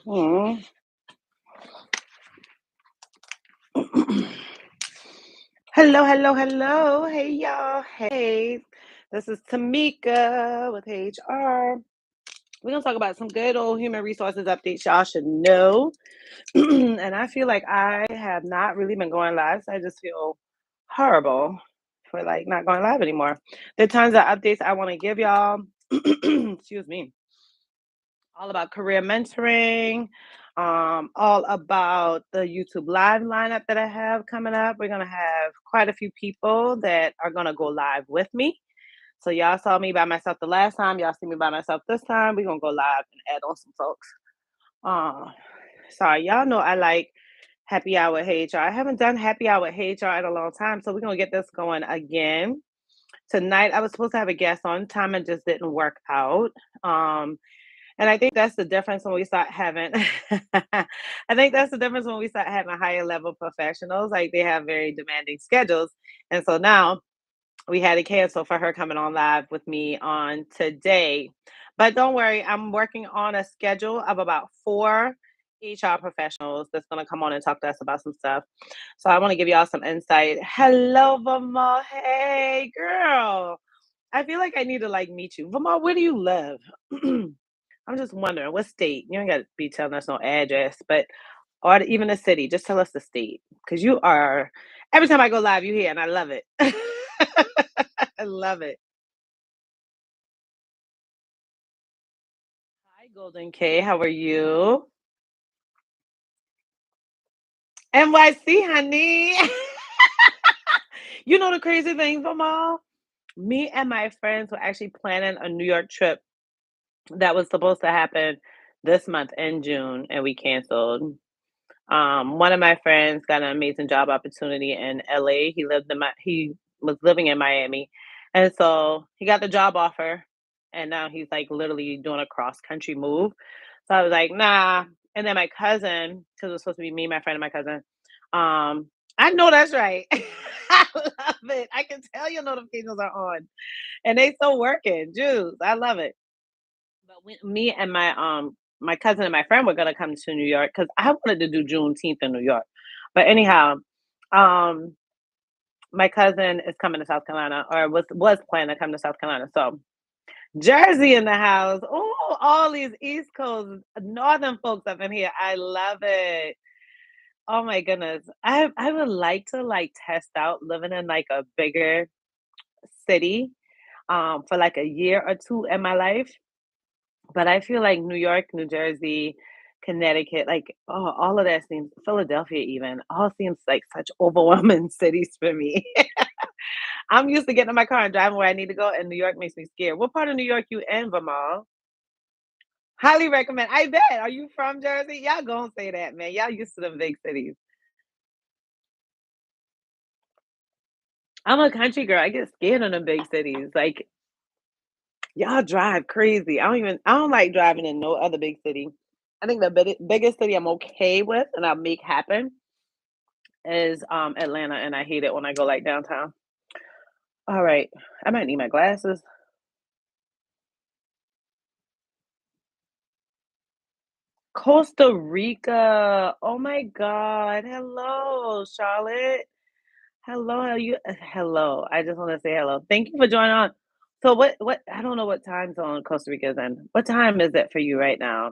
Mm. Hello, hello, hello. Hey, y'all. Hey, this is Tameka with HR. We're going to talk about some good old human resources updates y'all should know. And I feel like I have not really been going live, so I just feel horrible for like not going live anymore. There are tons of updates I want to give y'all. Excuse me. All about career mentoring, all about the YouTube live lineup that I have coming up. We're gonna have quite a few people that are gonna go live with me. So y'all saw me by myself the last time. Y'all see me by myself this time. We're gonna go live and add on some folks. Uh, Sorry, y'all know I like happy hour with HR. I haven't done happy hour with HR in a long time, so we're gonna get this going again. Tonight I was supposed to have a guest on time and just didn't work out. And I think that's the difference when we start having I think that's the difference when we start having higher level professionals. Like they have very demanding schedules. And so now we had to cancel for her coming on live with me on today. But don't worry, I'm working on a schedule of about four HR professionals that's going to come on and talk to us about some stuff. So I want to give y'all some insight. Hello, Vama. Hey, girl. I feel like I need to like meet you. Vama, where do you live? I'm just wondering what state. You ain't got to be telling us no address, but or even a city. Just tell us the state, because you are. Every time I go live, you here, and I love it. I love it. Hi, Golden K. How are you? NYC, honey. You know the crazy thing, Jamal? Me and my friends were actually planning a New York trip that was supposed to happen this month in June, and we canceled. One of my friends got an amazing job opportunity in LA. He was living in Miami, and so he got the job offer, and now he's like literally doing a cross country move. So I was like, nah. And then my cousin, because it was supposed to be me, my friend, and my cousin. I know that's right. I love it. I can tell your notifications are on, and they still working. Jews, I love it. But me and my cousin and my friend were gonna come to New York because I wanted to do Juneteenth in New York. But anyhow, um, my cousin is coming to South Carolina, or was planning to come to South Carolina. So Jersey in the house. Oh, all these East Coast Northern folks up in here. I love it. Oh my goodness. I would like to like test out living in like a bigger city for like a year or two in my life. But I feel like New York, New Jersey, Connecticut, like, oh, all of that seems Philadelphia even, all seems like such overwhelming cities for me. I'm used to getting in my car and driving where I need to go, and New York makes me scared. What part of New York you in, Vermont? Highly recommend. I bet. Are you from Jersey? Y'all gonna say that, man. Y'all used to the big cities. I'm a country girl. I get scared in the big cities. Like y'all drive crazy. I don't like driving in no other big city. I think the biggest city I'm okay with and I'll make happen is Atlanta, and I hate it when I go like downtown. All right. I might need my glasses. Costa Rica. Oh my God. Hello, Charlotte. Hello, how you hello. I just want to say hello. Thank you for joining on. So what I don't know what time zone Costa Rica is in. What time is it for you right now?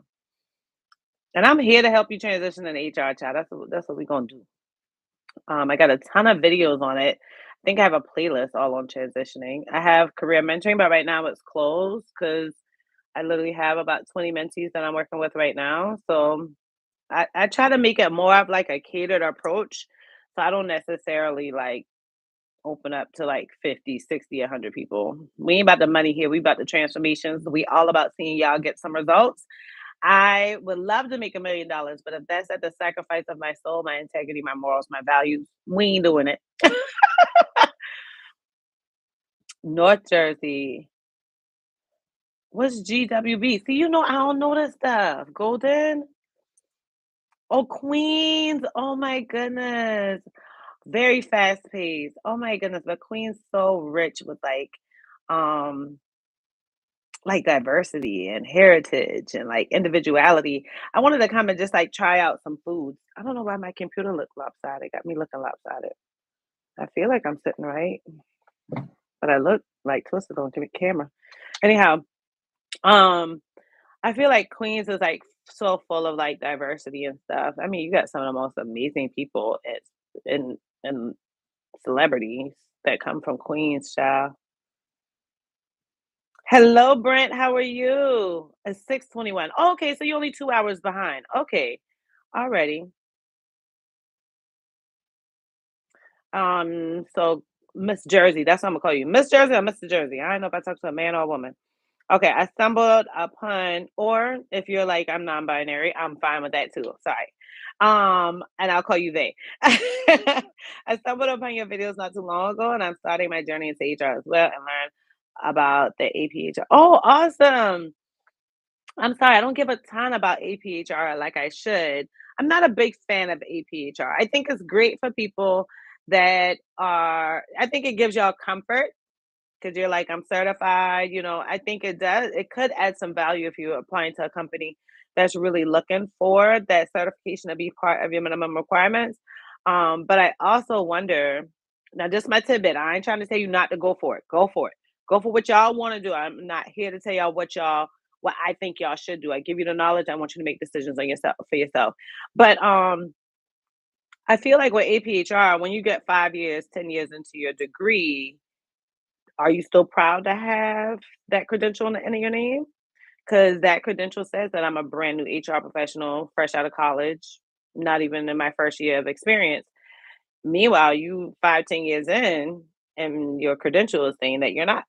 And I'm here to help you transition in HR chat. That's what we're gonna do. I got a ton of videos on it. I think I have a playlist all on transitioning. I have career mentoring, but right now it's closed because I literally have about 20 mentees that I'm working with right now. So I try to make it more of like a catered approach. So I don't necessarily like open up to like 50, 60, 100 people. We ain't about the money here. We about the transformations. We all about seeing y'all get some results. I would love to make $1 million, but if that's at the sacrifice of my soul, my integrity, my morals, my values, we ain't doing it. North Jersey. What's GWB? See, you know, I don't know this stuff. Golden? Oh, Queens. Oh my goodness. Very fast paced. Oh my goodness. But Queens so rich with like um like diversity and heritage and like individuality. I wanted to come and just like try out some foods. I don't know why my computer looked lopsided. Got me looking lopsided. I feel like I'm sitting right, but I look like twisted on the camera. Anyhow, um, I feel like Queens is like so full of like diversity and stuff. I mean, you got some of the most amazing people and celebrities that come from Queens, child. Hello, Brent. How are you? It's 6:21. Okay, so you're only 2 hours behind. Okay, already. So Miss Jersey, that's what I'm gonna call you. Miss Jersey or Mr. Jersey. I don't know if I talk to a man or a woman. Okay, I stumbled upon, or if you're like I'm non-binary, I'm fine with that too. Sorry. And I'll call you they. I stumbled upon your videos not too long ago, and I'm starting my journey into HR as well and learn about the APHR. Oh, awesome! I'm sorry, I don't give a ton about APHR like I should. I'm not a big fan of APHR. I think it's great for people that are, I think it gives y'all comfort because you're like, I'm certified. I think it could add some value if you're applying to a company that's really looking for that certification to be part of your minimum requirements. But I also wonder, now just my tidbit, I ain't trying to tell you not to go for it. Go for it. Go for what y'all want to do. I'm not here to tell y'all what I think y'all should do. I give you the knowledge. I want you to make decisions on yourself for yourself. But I feel like with APHR, when you get 5 years, 10 years into your degree, are you still proud to have that credential in the end of your name? Because that credential says that I'm a brand new HR professional, fresh out of college, not even in my first year of experience. Meanwhile, you 5, 10 years in, and your credential is saying that you're not.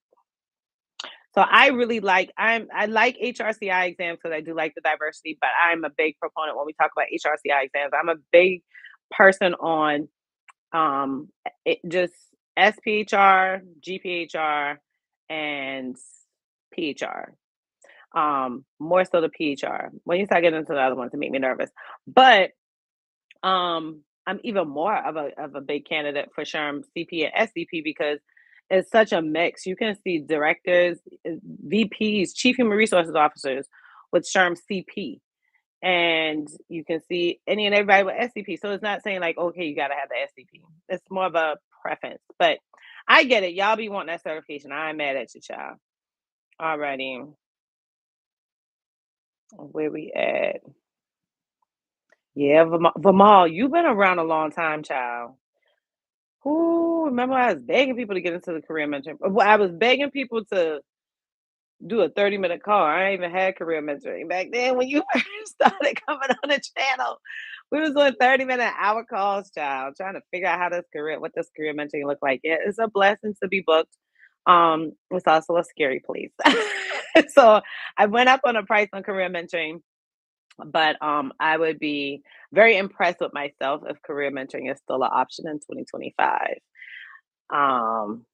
So I really I like HRCI exams because I do like the diversity, but I'm a big proponent when we talk about HRCI exams. I'm a big person on just SPHR, GPHR, and PHR. More so the PHR. When you start getting into the other ones, it make me nervous. But I'm even more of a big candidate for SHRM CP and SCP because it's such a mix. You can see directors, VPs, chief human resources officers with SHRM CP. And you can see any and everybody with SCP. So it's not saying like, okay, you gotta have the SCP. It's more of a preference. But I get it. Y'all be wanting that certification. I ain't mad at you, child. Alrighty. Where we at? Yeah, Vamal, you've been around a long time, child. Who remember I was begging people to get into the career mentoring. Well, I was begging people to do a 30-minute call. I ain't even had career mentoring back then when you first started coming on the channel. We was doing 30-minute hour calls, child, trying to figure out what this career mentoring look like. Yeah, it's a blessing to be booked. It's also a scary place. So I went up on a price on career mentoring, but I would be very impressed with myself if career mentoring is still an option in 2025. Um,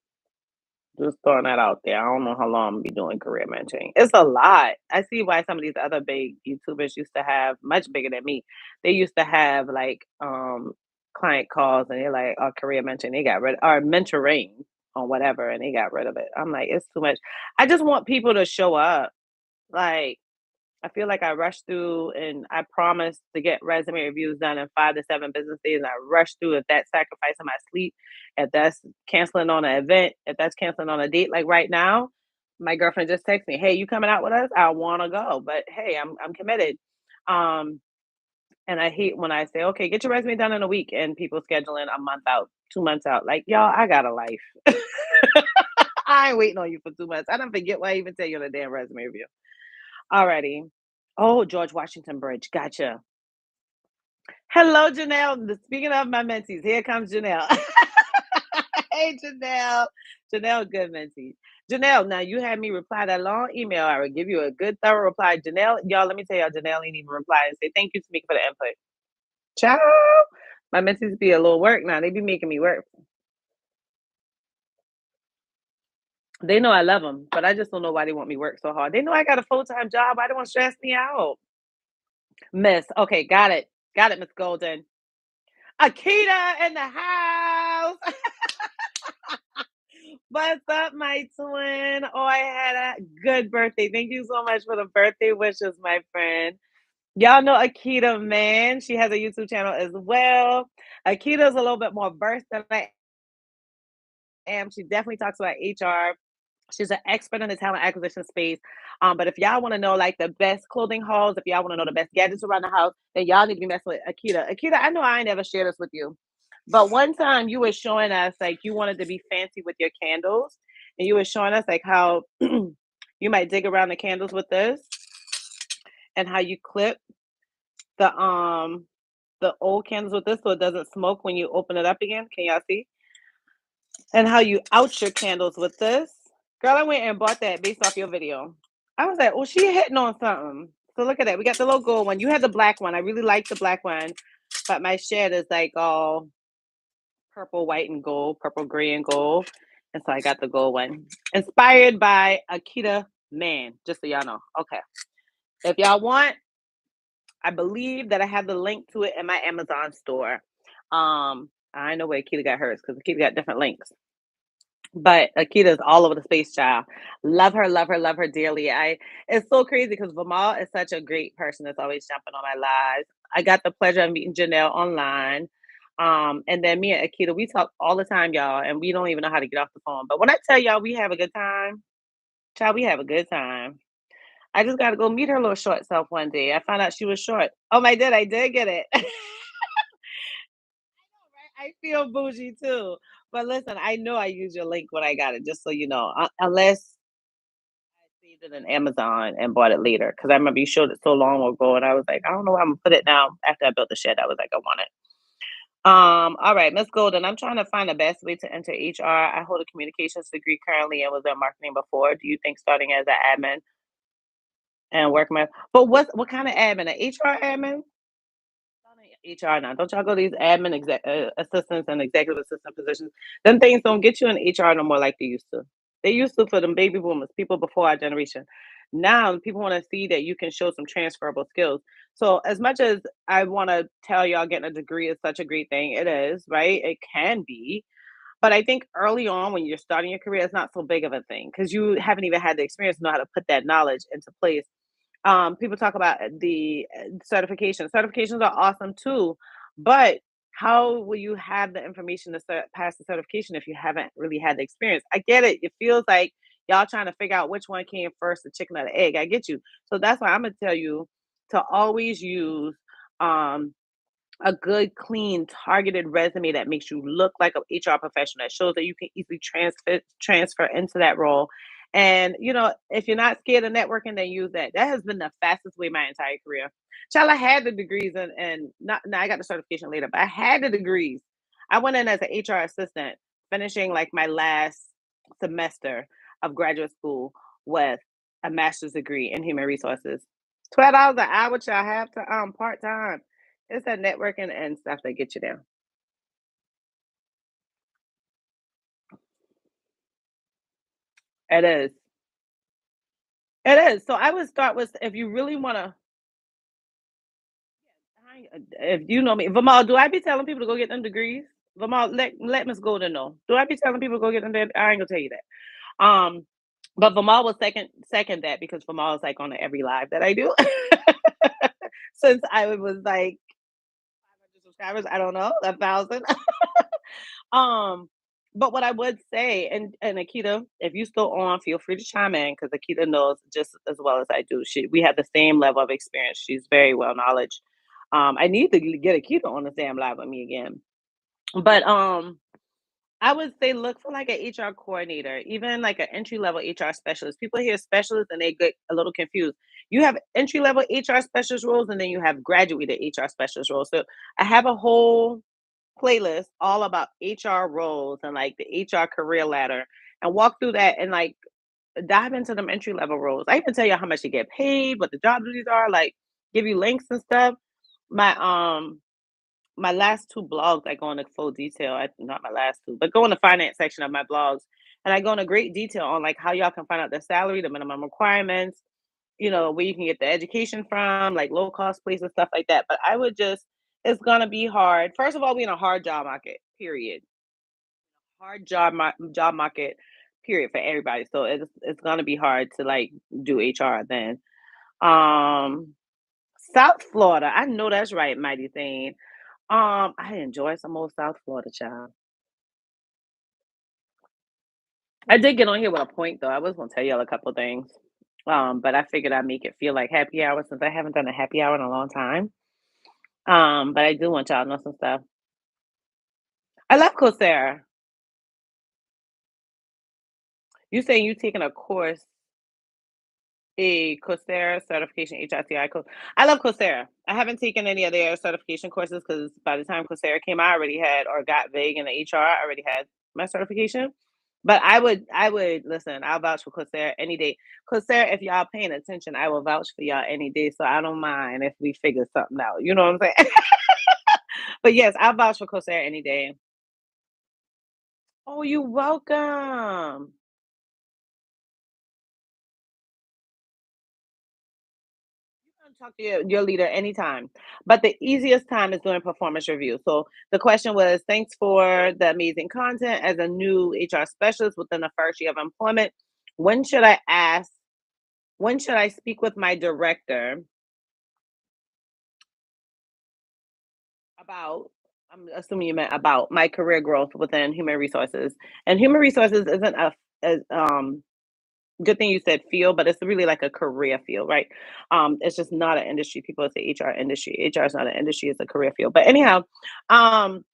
just throwing that out there. I don't know how long I'm gonna be doing career mentoring. It's a lot. I see why some of these other big YouTubers used to have much bigger than me. They used to have like client calls and they're like, oh, career mentoring, they got rid or mentoring or whatever, and they got rid of it. I'm like, it's too much. I just want people to show up. Like I feel like I rushed through and I promised to get resume reviews done in 5 to 7 business days. And I rushed through if that's sacrificing my sleep, if that's canceling on an event, if that's canceling on a date. Like right now, my girlfriend just texted me, hey, you coming out with us? I wanna go. But hey, I'm committed. Um, and I hate when I say, okay, get your resume done in a week and people scheduling a month out, 2 months out. Like, y'all, I got a life. I ain't waiting on you for 2 months. I don't forget why I even tell you on a damn resume review. Alrighty. Oh, George Washington Bridge. Gotcha. Hello, Janelle. Speaking of my mentees, here comes Janelle. Hey, Janelle. Janelle, good mentee. Janelle, now you had me reply that long email. I would give you a good, thorough reply. Janelle, y'all, let me tell y'all, Janelle ain't even reply and say thank you to me for the input. Ciao. My mentees be a little work now. They be making me work. They know I love them, but I just don't know why they want me work so hard. They know I got a full-time job. Why they want to stress me out? Miss. Okay, got it. Got it, Miss Golden. Akida in the house. What's up, my twin? Oh, I had a good birthday. Thank you so much for the birthday wishes, my friend. Y'all know Akida, man. She has a YouTube channel as well. Akida's a little bit more versed than I am. She definitely talks about HR. She's an expert in the talent acquisition space. But if y'all want to know like the best clothing hauls, if y'all want to know the best gadgets around the house, then y'all need to be messing with Akita. Akita, I know I ain't never shared this with you, but one time you were showing us like you wanted to be fancy with your candles, and you were showing us like how you might dig around the candles with this, and how you clip the old candles with this so it doesn't smoke when you open it up again. Can y'all see? And how you out your candles with this. Girl, I went and bought that based off your video. I was like, oh, she hitting on something. So look at that. We got the little gold one. You had the black one. I really like the black one, but my shed is like all purple, white, and gold, purple, gray, and gold. And so I got the gold one. Inspired by Akida Mann, just so y'all know. Okay. If y'all want, I believe that I have the link to it in my Amazon store. I know where Akita got hers because Akita got different links. But Akita's all over the space, child. Love her dearly. It's so crazy because Vamal is such a great person that's always jumping on my lives. I got the pleasure of meeting Janelle online. And then me and Akita, we talk all the time, y'all, and we don't even know how to get off the phone. But when I tell y'all we have a good time, child, we have a good time. I just gotta go meet her little short self one day. I found out she was short. Oh my did, I did get it. I feel bougie too. But listen, I know I use your link when I got it, just so you know. Unless I saved it in Amazon and bought it later. Because I remember you showed it so long ago and I was like, I don't know where I'm gonna put it now. After I built the shed, I was like, I want it. All right, Miss Golden, I'm trying to find the best way to enter HR. I hold a communications degree currently and was in marketing before. Do you think starting as an admin and working my but what kind of admin? An HR admin? HR now. Don't y'all go to these assistants and executive assistant positions? Them things don't get you in HR no more like they used to. They used to for them baby boomers, people before our generation. Now people want to see that you can show some transferable skills. So as much as I want to tell y'all getting a degree is such a great thing, it is, right? It can be. But I think early on when you're starting your career, it's not so big of a thing because you haven't even had the experience to know how to put that knowledge into place. People talk about the certification. Certifications are awesome too, but how will you have the information to pass the certification if you haven't really had the experience? I get it. It feels like y'all trying to figure out which one came first, the chicken or the egg. I get you. So that's why I'm gonna tell you to always use um, a good, clean, targeted resume that makes you look like an HR professional that shows that you can easily transfer into that role. And if you're not scared of networking, then use that. That has been the fastest way my entire career. Child, I had the degrees and not now I got the certification later, but I had the degrees. I went in as an HR assistant, finishing like my last semester of graduate school with a master's degree in human resources. $12 an hour, y'all have to part time. It's that networking and stuff that get you there. It is. It is. So I would start with if you really want to. If you know me, Vamal, do I be telling people to go get them degrees? Vamal, let Miss Golden know. Do I be telling people to go get them? I ain't gonna tell you that. But Vamal will second that because Vamal is like on every live that I do since I was like 500 subscribers. I don't know, 1,000. Um, but what I would say, and Akita, if you still on, feel free to chime in because Akita knows just as well as I do. We have the same level of experience. She's very well knowledge. I need to get Akita on the same live with me again. But I would say look for like an HR coordinator, even like an entry level HR specialist. People hear specialist and they get a little confused. You have entry level HR specialist roles, and then you have graduated HR specialist roles. So I have a whole playlist all about HR roles and like the HR career ladder and walk through that and like dive into them entry level roles. I even tell you how much you get paid, what the job duties are, like give you links and stuff. My my last two blogs, I go into full detail. Not my last two, but go in the finance section of my blogs, and I go into great detail on like how y'all can find out the salary, the minimum requirements, where you can get the education from, like low cost places, stuff like that. But I would just, it's gonna be hard. First of all, we in a hard job market. Period. Hard job market. period for everybody. So it's gonna be hard to like do HR then. Um, South Florida, I know that's right, Mighty Thing. I enjoy some old South Florida, child. I did get on here with a point though. I was gonna tell y'all a couple things. But I figured I'd make it feel like happy hour since I haven't done a happy hour in a long time. But I do want y'all to know some stuff. I love Coursera. You saying you taking a course, a Coursera certification HICI course. I love Coursera. I haven't taken any of their certification courses because by the time Coursera came, I already had or got vague in the HR. I already had my certification. But I would listen. I'll vouch for Coursera any day. Coursera, if y'all paying attention, I will vouch for y'all any day. So I don't mind if we figure something out. You know what I'm saying? But yes, I'll vouch for Coursera any day. Oh, you're welcome. Talk to your leader anytime. But the easiest time is during performance review. So the question was, thanks for the amazing content as a new HR specialist within the first year of employment. When should I ask? When should I speak with my director about? I'm assuming you meant about my career growth within human resources. And human resources isn't a good thing you said field, but it's really like a career field, right? It's just not an industry. People say HR industry. HR is not an industry, it's a career field. But anyhow, um,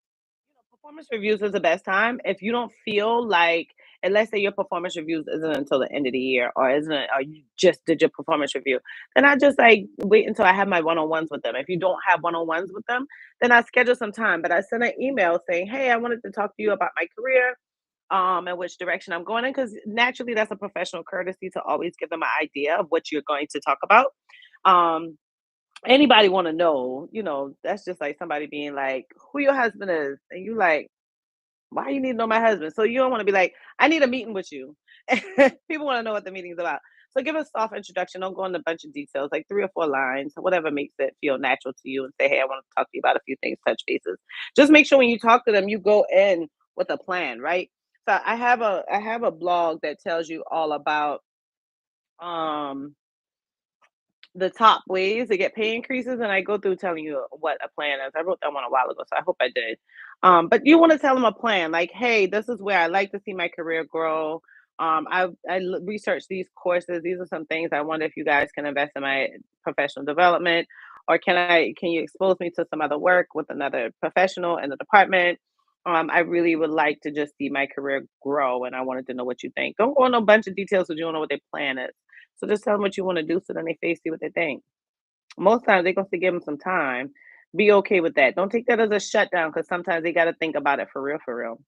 performance reviews is the best time. If you don't feel like, and let's say your performance reviews isn't until the end of the year, or isn't, or you just did your performance review, then I just like wait until I have my one-on-ones with them. If you don't have one-on-ones with them, then I schedule some time. But I send an email saying, hey, I wanted to talk to you about my career, and which direction I'm going in, because naturally that's a professional courtesy to always give them an idea of what you're going to talk about. Um, Anybody want to know, that's just like somebody being like, who your husband is, and you like, why you need to know my husband? So you don't want to be like, I need a meeting with you. People want to know what the meeting's about. So give a soft introduction. Don't go into a bunch of details, like 3 or 4 lines, whatever makes it feel natural to you, and say, hey, I want to talk to you about a few things, touch bases. Just make sure when you talk to them, you go in with a plan, right? So I have a blog that tells you all about um the top ways to get pay increases, and I go through telling you what a plan is. I wrote that one a while ago, so I hope I did. But you want to tell them a plan, like, hey, this is where I like to see my career grow. Researched these courses. These are some things I wonder if you guys can invest in my professional development, or can you expose me to some other work with another professional in the department? I really would like to just see my career grow, and I wanted to know what you think. Don't go into a bunch of details because you don't know what their plan is. So just tell them what you want to do so then they face see what they think. Most times they're going to give them some time. Be okay with that. Don't take that as a shutdown because sometimes they got to think about it for real, for real.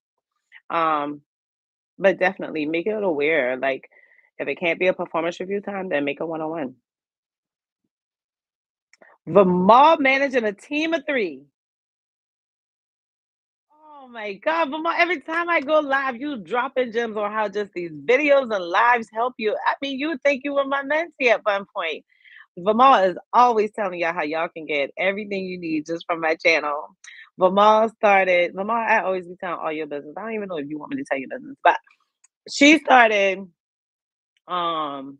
Um, but definitely make it aware. Like if it can't be a performance review time, then make a one-on-one. The mall managing a team of three. Oh my God, Mama, every time I go live, you dropping gems on how just these videos and lives help you. I mean, you would think you were my mentee at one point. Vamal is always telling y'all how y'all can get everything you need just from my channel. Vamal, I always be telling all your business. I don't even know if you want me to tell your business, but she started um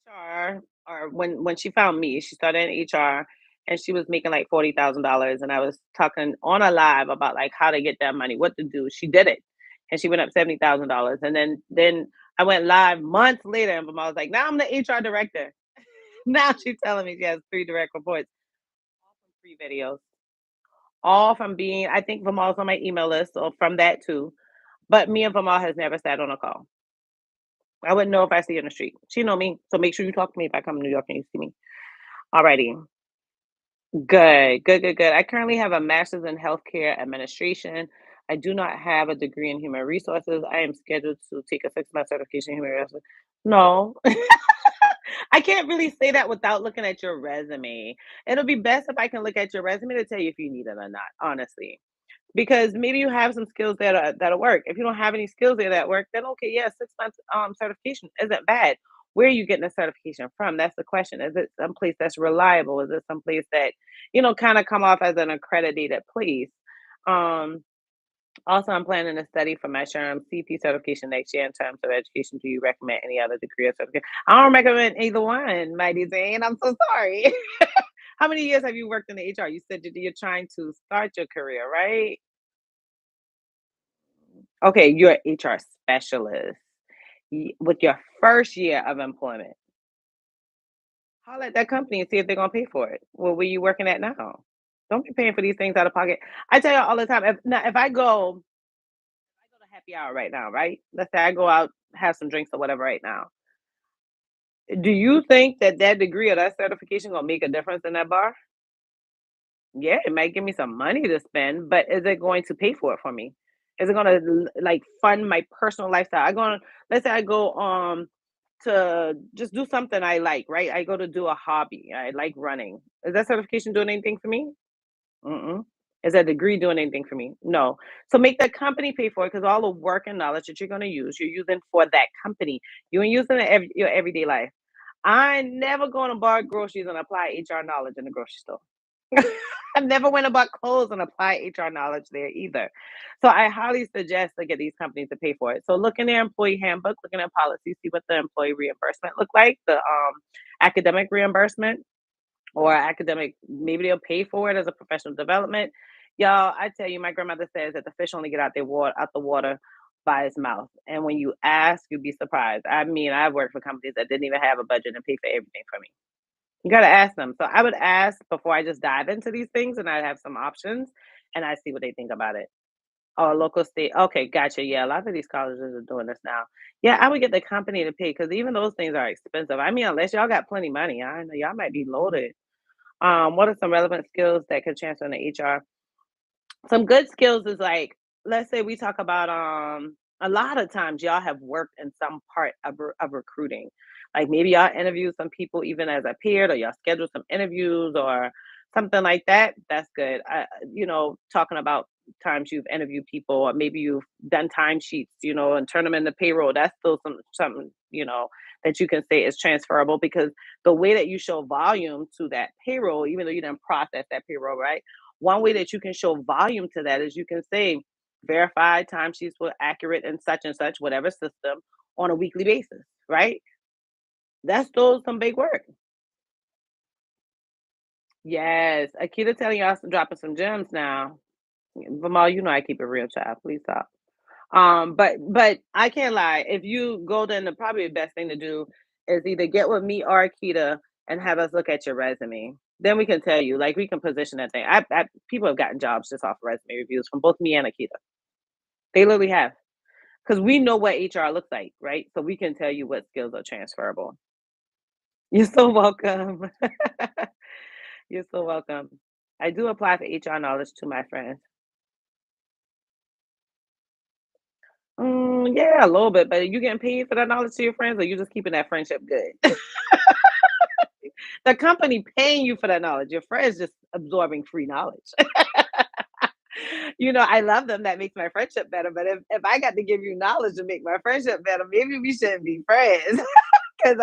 HR, or when she found me, she started in HR and she was making like $40,000. And I was talking on a live about like how to get that money, what to do. She did it and she went up $70,000. And then I went live months later and I was like, now I'm the HR director. Now she's telling me she has 3 direct reports, all from free videos, all from being, I think Vamal's on my email list, so from that too. But me and Vamal has never sat on a call. I wouldn't know if I see her in the street. She know me, so make sure you talk to me if I come to New York and you see me. Alrighty. Good, good, good, good. I currently have a master's in healthcare administration. I do not have a degree in human resources. I am scheduled to take a 6 month certification in human resources. No, I can't really say that without looking at your resume. It'll be best if I can look at your resume to tell you if you need it or not, honestly. Because maybe you have some skills that'll work. If you don't have any skills there that work, then okay, yeah, 6 months certification isn't bad. Where are you getting the certification from? That's the question. Is it someplace that's reliable? Is it someplace that kind of come off as an accredited place? Um, Also, I'm planning to study for my SHRM CP certification next year. In terms of education, do you recommend any other degree or certificate? I don't recommend either one, Mighty Zane. I'm so sorry. How many years have you worked in the HR? You said you're trying to start your career, right? Okay, you're an HR specialist. With your first year of employment, holler at that company and see if they're gonna pay for it. Well, where you working at now? Don't be paying for these things out of pocket. I tell you all the time. If I go to happy hour right now, right? Let's say I go out, have some drinks or whatever right now. Do you think that that degree or that certification gonna make a difference in that bar? Yeah, it might give me some money to spend, but is it going to pay for it for me? Is it gonna like fund my personal lifestyle? I go let's say I go to just do something I like, right? I go to do a hobby. I like running. Is that certification doing anything for me? Mm-mm. Is that degree doing anything for me? No. So make the company pay for it because all the work and knowledge that you're going to use, you're using for that company. You ain't using it your everyday life. I ain't never going to buy groceries and apply HR knowledge in the grocery store. I've never went and bought clothes and apply HR knowledge there either. So I highly suggest to get these companies to pay for it. So look in their employee handbook, look in their policies, see what the employee reimbursement look like, the academic reimbursement or academic, maybe they'll pay for it as a professional development. Y'all, I tell you, my grandmother says that the fish only get out the water by its mouth. And when you ask, you'd be surprised. I mean, I've worked for companies that didn't even have a budget and pay for everything for me. You gotta ask them. So I would ask before I just dive into these things and I have some options and I see what they think about it. Oh, local state. Okay, gotcha. Yeah, a lot of these colleges are doing this now. Yeah, I would get the company to pay because even those things are expensive. I mean, unless y'all got plenty money, I know y'all might be loaded. What are some relevant skills that could transfer into HR? Some good skills is like, let's say we talk about a lot of times y'all have worked in some part of recruiting. Like maybe y'all interview some people even as a peer or y'all schedule some interviews or something like that. That's good. Talking about times you've interviewed people or maybe you've done timesheets, and turn them into payroll. That's still something, that you can say is transferable because the way that you show volume to that payroll, even though you didn't process that payroll, right? One way that you can show volume to that is you can say verified timesheets were accurate in such and such, whatever system, on a weekly basis, right? That's still some big work. Yes. Akita telling y'all some dropping some gems now. Vamal, you know I keep it real, child. Please stop. But I can't lie. If you go, then probably the best thing to do is either get with me or Akita and have us look at your resume. Then we can tell you, like we can position that thing. People have gotten jobs just off resume reviews from both me and Akita. They literally have because we know what HR looks like, right? So we can tell you what skills are transferable. You're so welcome. You're so welcome. I do apply for HR knowledge to my friends. Yeah, a little bit, but are you getting paid for that knowledge to your friends, or you just keeping that friendship good? The company paying you for that knowledge. Your friends just absorbing free knowledge. I love them. That makes my friendship better. But if I got to give you knowledge to make my friendship better, maybe we shouldn't be friends. Because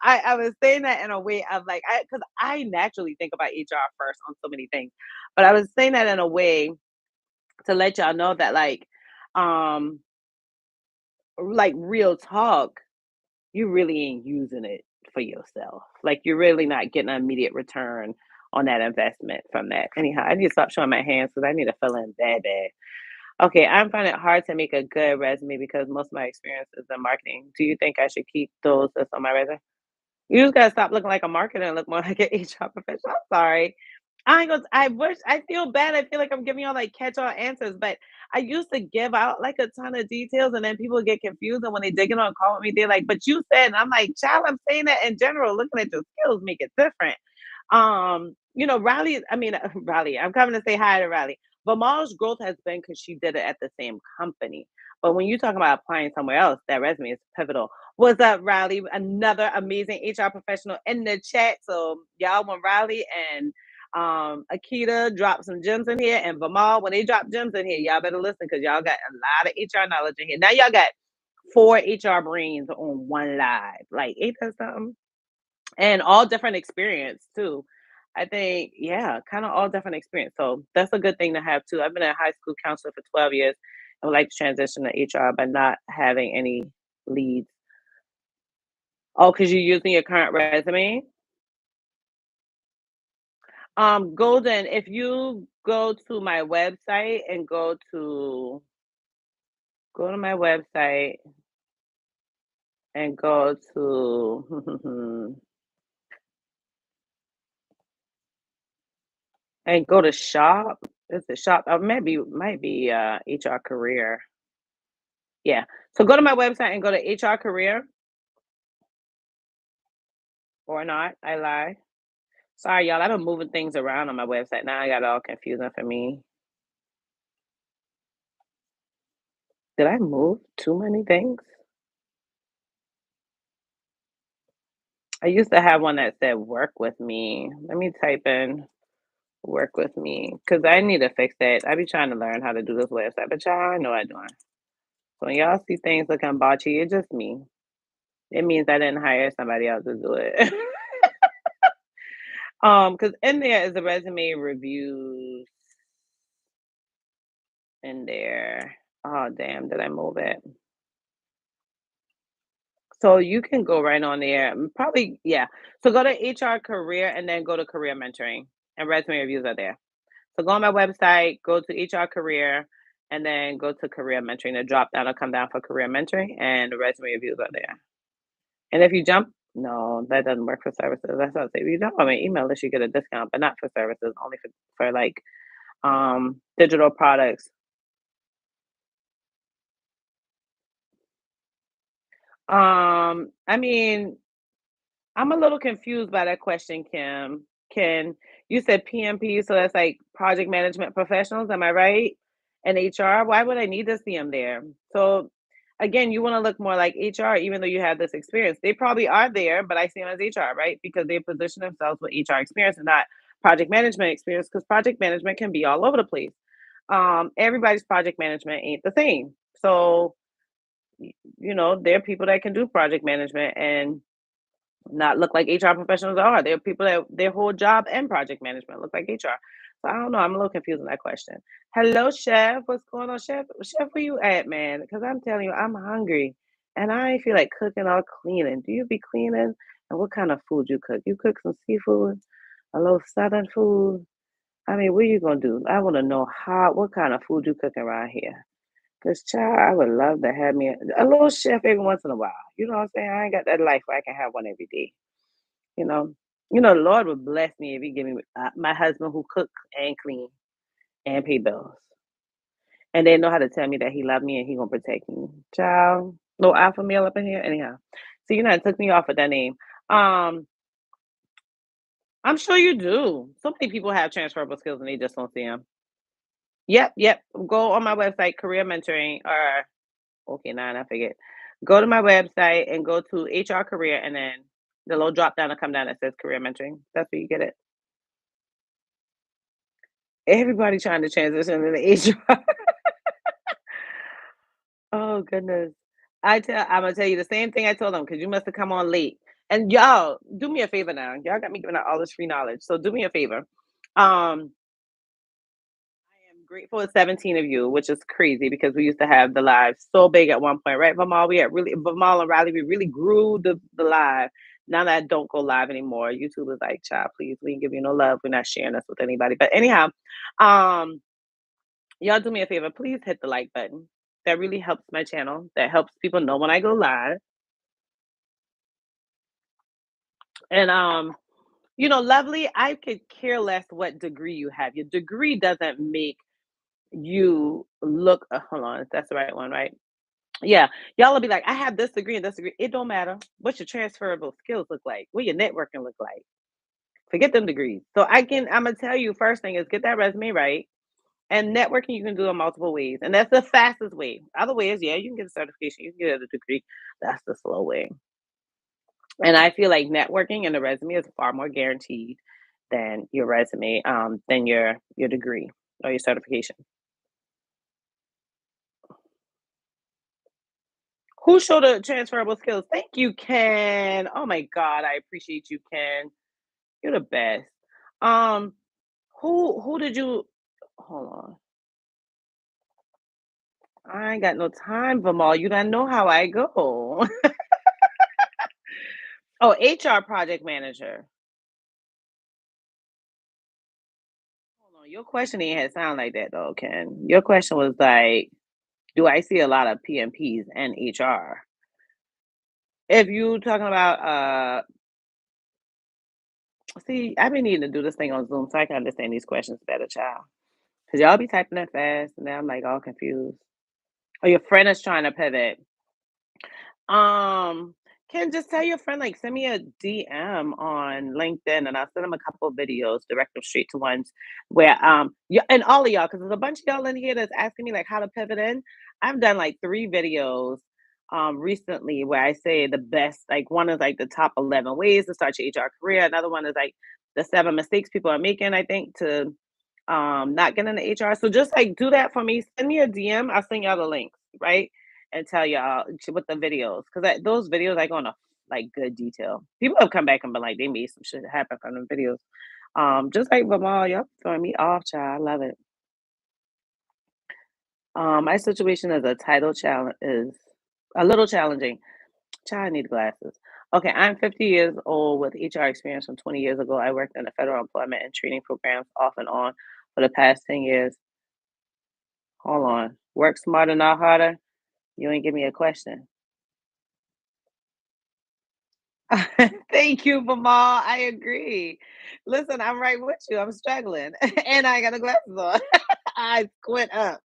I was saying that in a way of like, because I naturally think about HR first on so many things, but I was saying that in a way to let y'all know that um, like real talk, you really ain't using it for yourself. Like you're really not getting an immediate return on that investment from that. Anyhow, I need to stop showing my hands because I need to fill in bad bad. Okay, I'm finding it hard to make a good resume because most of my experience is in marketing. Do you think I should keep those that's on my resume? You just gotta stop looking like a marketer and look more like an HR professional. I'm sorry. I ain't gonna I wish I feel bad. I feel like I'm giving y'all like catch-all answers, but I used to give out like a ton of details and then people get confused and when they dig in on a call with me, they're like, but you said, and I'm like, child, I'm saying that in general, looking at your skills make it different. Riley, I mean Riley, I'm coming to say hi to Riley. But Maul's growth has been because she did it at the same company. But when you talk about applying somewhere else, that resume is pivotal. What's up, Riley? Another amazing HR professional in the chat. So y'all want Riley and Akita drop some gems in here, and Vamal, when they drop gems in here, y'all better listen because y'all got a lot of HR knowledge in here. Now y'all got four HR brains on one live. Like, ain't that something? And all different experience too. I think, yeah, kind of all different experience. So that's a good thing to have too. I've been a high school counselor for 12 years. I would like to transition to HR, but not having any leads. Oh, because you're using your current resume? Golden, if you go to my website and go to my website and go to and go to shop. Is it shop? Or maybe might be HR career. Yeah. So go to my website and go to HR career or not. I lie. Sorry, y'all. I've been moving things around on my website. Now I got it all confusing for me. Did I move too many things? I used to have one that said work with me. Let me type in work with me because I need to fix that. I be trying to learn how to do this website, but y'all I know I doing. So when y'all see things looking botchy, it's just me. It means I didn't hire somebody else to do it. Because in there is the resume reviews in there. Oh damn, did I move it? So you can go right on there. Probably, yeah. So go to HR career and then go to career mentoring and resume reviews are there. So go on my website, go to HR career, and then go to career mentoring. The drop down will come down for career mentoring and the resume reviews are there. And if you jump, no, that doesn't work for services. That's what I say. If you jump on my email list, you get a discount, but not for services, only for like digital products. I mean, I'm a little confused by that question, Kim. Can you said PMP, so that's like project management professionals, am I right? And HR, why would I need to see them there? So again, you want to look more like HR, even though you have this experience. They probably are there, but I see them as HR, right? Because they position themselves with HR experience and not project management experience, because project management can be all over the place. Everybody's project management ain't the same. So, there are people that can do project management and not look like HR professionals are. There are people that their whole job and project management look like HR. So I don't know. I'm a little confused on that question. Hello, chef. What's going on, chef? Chef, where you at, man? Because I'm telling you, I'm hungry, and I ain't feel like cooking or cleaning. Do you be cleaning? And what kind of food you cook? You cook some seafood, a little southern food. I mean, what you gonna do? I want to know what kind of food you cooking around here. Cause child, I would love to have me a little chef every once in a while. You know what I'm saying? I ain't got that life where I can have one every day. You know, the Lord would bless me if He give me my husband who cook and clean and pay bills, and they know how to tell me that He love me and He gonna protect me. Child, little alpha male up in here. Anyhow, so it took me off of that name. Um, I'm sure you do. So many people have transferable skills and they just don't see them. Yep, yep. Go on my website, career mentoring, or okay, now I forget. Go to my website and go to HR career, and then the little drop down will come down that says career mentoring. That's where you get it. Everybody trying to transition into HR. Oh goodness. I'm gonna tell you the same thing I told them because you must have come on late. And y'all, do me a favor now. Y'all got me giving out all this free knowledge. So do me a favor. I am grateful it's 17 of you, which is crazy because we used to have the live so big at one point, right? Vamal, we had really Vamal and Riley, we really grew the live. Now that I don't go live anymore, YouTube is like, child, please, we ain't give you no love. We're not sharing this with anybody. But anyhow, um, y'all do me a favor, please hit the like button. That really helps my channel. That helps people know when I go live. And lovely, I could care less what degree you have. Your degree doesn't make you look hold on, that's the right one, right? Yeah. Y'all will be like, I have this degree and this degree. It don't matter. What your transferable skills look like, what your networking look like. Forget them degrees. So I'm gonna tell you first thing is get that resume right. And networking you can do in multiple ways. And that's the fastest way. Other ways, yeah, you can get a certification, you can get a degree. That's the slow way. And I feel like networking and the resume is far more guaranteed than your resume, than your degree or your certification. Who showed the transferable skills? Thank you, Ken. Oh my God, I appreciate you, Ken. You're the best. Um, who did you hold on. I ain't got no time for all. You don't know how I go. Oh, HR project manager. Hold on. Your question ain't had sound like that though, Ken. Your question was like, do I see a lot of PMPs and HR? If you talking about see, I've been needing to do this thing on Zoom so I can understand these questions better, child. Cause y'all be typing that fast and now I'm like all confused. Or your friend is trying to pivot. Um, can just tell your friend, like, send me a DM on LinkedIn and I'll send them a couple of videos, direct them straight to ones where, yeah, and all of y'all, because there's a bunch of y'all in here that's asking me like how to pivot in. I've done like 3 videos recently where I say the best, like one is like the top 11 ways to start your HR career. Another one is like the 7 mistakes people are making, I think, to not get into HR. So just like do that for me. Send me a DM. I'll send y'all the links, right? And tell y'all with the videos because those videos I go into like good detail. People have come back and been like they made some shit happen from the videos. Just like Vamal, y'all throwing me off, child. I love it. My situation as a title challenge is a little challenging. Child, I need glasses. Okay, I'm 50 years old with HR experience from 20 years ago. I worked in the federal employment and training programs off and on for the past 10 years. Hold on. Work smarter, not harder. You ain't give me a question. Thank you, Bamal. I agree. Listen, I'm right with you. I'm struggling, and I got the glasses on. I squint up.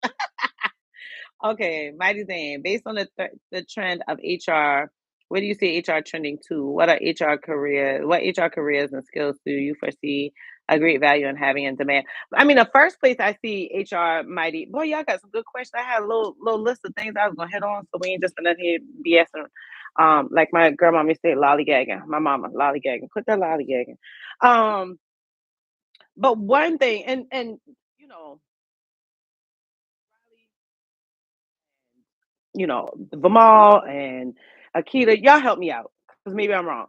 Okay, Mighty Zane. Based on the trend of HR, where do you see HR trending to? What are HR careers? What HR careers and skills do you foresee a great value in having in demand? I mean, the first place I see HR mighty. Boy, y'all got some good questions. I had a little list of things I was gonna hit on, so we ain't just been in here BSing. Like my grandma used to say, lollygagging. My mama lollygagging. Quit that lollygagging. Um, but one thing, and you know, Vamal and Akida, y'all help me out because maybe I'm wrong.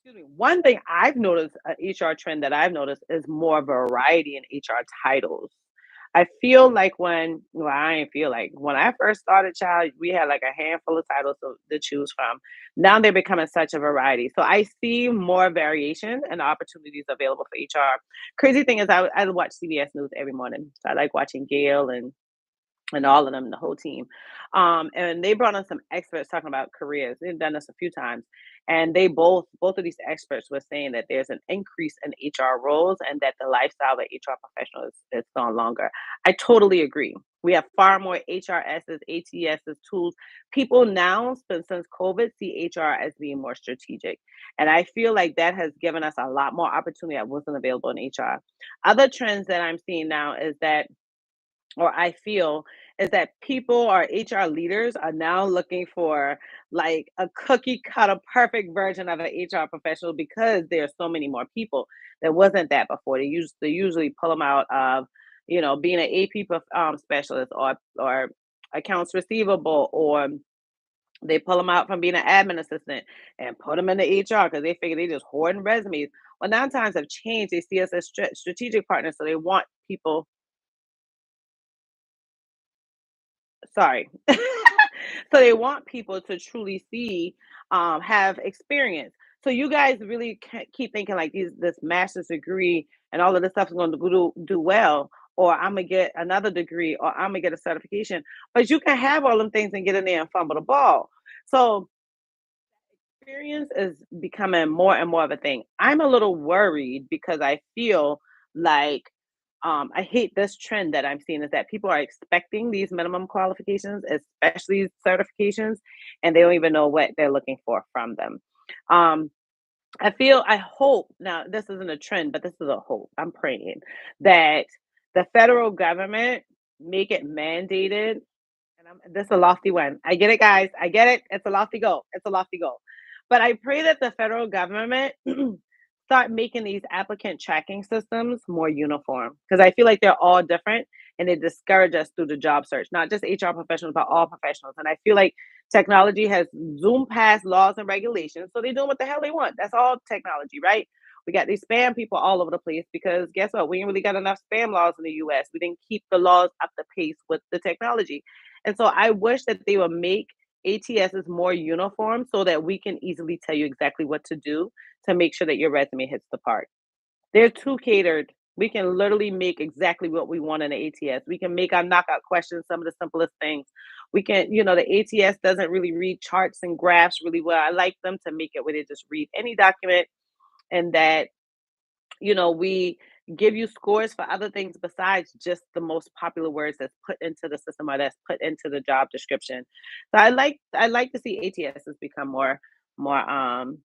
Excuse me. One thing I've noticed, a HR trend that I've noticed is more variety in HR titles. I feel like well, I ain't feel like when I first started, child, we had like a handful of titles to choose from. Now they're becoming such a variety. So I see more variation and opportunities available for HR. Crazy thing is, I watch CBS News every morning. So I like watching Gail and all of them, the whole team. And they brought on some experts talking about careers. They've done this a few times, and they both of these experts were saying that there's an increase in HR roles and that the lifestyle of an HR professional is gone longer. I totally agree. We have far more HRSs, ATSs, tools. People now, since COVID, see HR as being more strategic. And I feel like that has given us a lot more opportunity that wasn't available in HR. Other trends that I'm seeing now is that or I feel is that people or HR leaders are now looking for like a cookie cutter perfect version of an HR professional because there's so many more people. There wasn't that before. They usually pull them out of, being an AP specialist or accounts receivable, or they pull them out from being an admin assistant and put them in the HR because they figure they just hoarding resumes. Well, now times have changed. They see us as strategic partners, so they want people. Sorry. So they want people to truly see, have experience. So you guys really keep thinking like this master's degree and all of this stuff is going to do well, or I'm gonna get another degree, or I'm gonna get a certification. But you can have all them things and get in there and fumble the ball. So experience is becoming more and more of a thing. I'm a little worried because I feel like I hate this trend that I'm seeing is that people are expecting these minimum qualifications, especially certifications, and they don't even know what they're looking for from them. Um, I hope, now this isn't a trend, but this is a hope. I'm praying that the federal government make it mandated, and this is a lofty one. I get it, guys. I get it. It's a lofty goal. It's a lofty goal. But I pray that the federal government start making these applicant tracking systems more uniform because I feel like they're all different and they discourage us through the job search, not just HR professionals, but all professionals. And I feel like technology has zoomed past laws and regulations. So they're doing what the hell they want. That's all technology, right? We got these spam people all over the place because guess what? We ain't really got enough spam laws in the US. We didn't keep the laws up the pace with the technology. And so I wish that they would make ATSs more uniform so that we can easily tell you exactly what to do to make sure that your resume hits the part. They're too catered. We can literally make exactly what we want in the ATS. We can make our knockout questions some of the simplest things. We can, the ATS doesn't really read charts and graphs really well. I like them to make it where they just read any document and that we give you scores for other things besides just the most popular words that's put into the system or that's put into the job description. So I like to see ATSs become more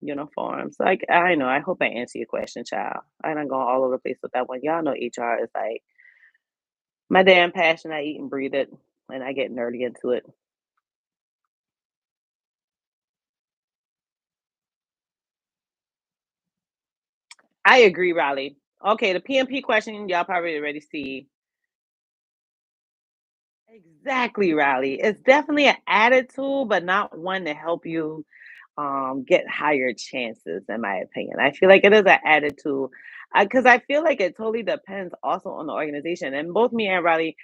uniform. So I know I hope I answer your question, child. I done gone all over the place with that one. Y'all know HR is like my damn passion. I eat and breathe it and I get nerdy into it. I agree, Riley. Okay, the PMP question y'all probably already see. Exactly, Riley. It's definitely an added tool, but not one to help you get higher chances, in my opinion. I feel like it is an added tool because I feel like it totally depends also on the organization. And both me and Riley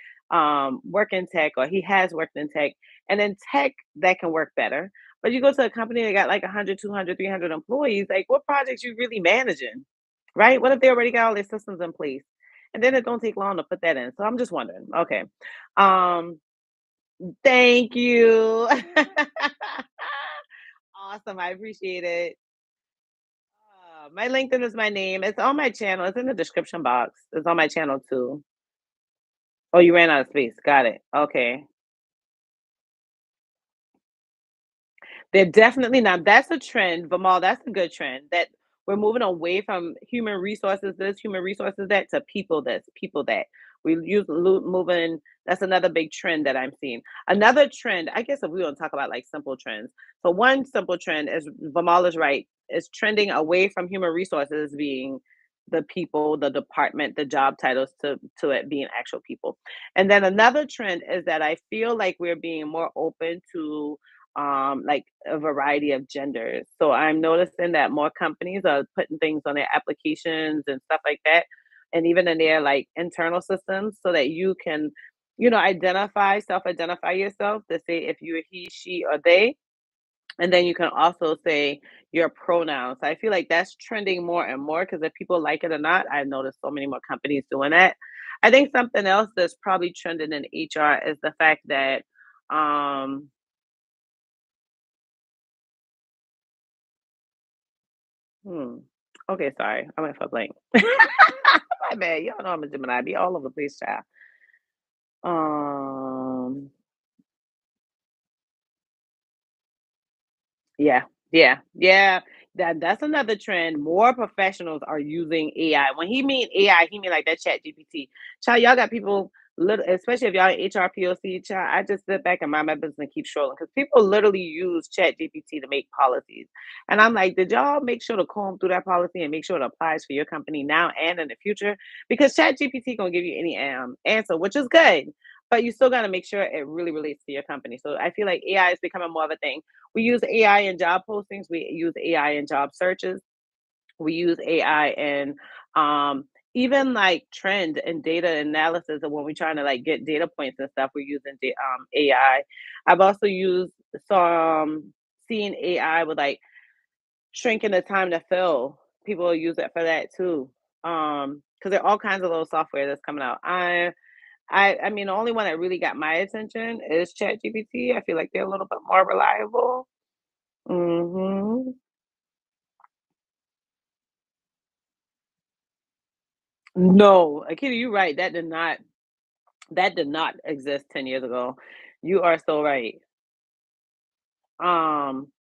work in tech, or he has worked in tech, and in tech that can work better. But you go to a company that got like 100, 200, 300 employees, like what projects you really managing, right? What if they already got all their systems in place? And then it don't take long to put that in. So I'm just wondering. Okay. Um, Thank you. Awesome, I appreciate it. My LinkedIn is my name. It's on my channel. It's in the description box. It's on my channel too. Oh, you ran out of space. Got it. Okay. They're definitely not. That's a trend, Vamal. That's a good trend that we're moving away from human resources this, human resources that to people this, people that. Moving. That's another big trend that I'm seeing. Another trend, I guess, if we want to talk about like simple trends. So one simple trend is Vamal is right. Is trending away from human resources being the people, the department, the job titles to it being actual people. And then another trend is that I feel like we're being more open to like a variety of genders. So I'm noticing that more companies are putting things on their applications and stuff like that, and even in their like internal systems, so that you can, self-identify yourself to say if you're he, she, or they, and then you can also say your pronouns. I feel like that's trending more and more because if people like it or not, I've noticed so many more companies doing that. I think something else that's probably trending in HR is the fact that um Hmm. Okay, sorry. I went for blank. My bad. Y'all know I'm a Gemini. I be all over the place, child. Um, yeah, yeah. That's another trend. More professionals are using AI. When he mean AI, he mean like that Chat GPT. Child, y'all got people little, especially if y'all in HR POC. Child, I just sit back and mind my business and keep strolling because people literally use Chat GPT to make policies. And I'm like, did y'all make sure to comb through that policy and make sure it applies for your company now and in the future? Because Chat GPT gonna give you any answer, which is good. But you still got to make sure it really relates to your company. So I feel like AI is becoming more of a thing. We use AI in job postings. We use AI in job searches. We use AI in even like trend and data analysis. And when we're trying to like get data points and stuff, we're using AI. I've also used some seeing AI with like shrinking the time to fill. People use it for that too. Because there are all kinds of little software that's coming out. I mean, the only one that really got my attention is ChatGPT. I feel like they're a little bit more reliable. Mhm. No, Akita, you're right. That did not exist 10 years ago. You are so right.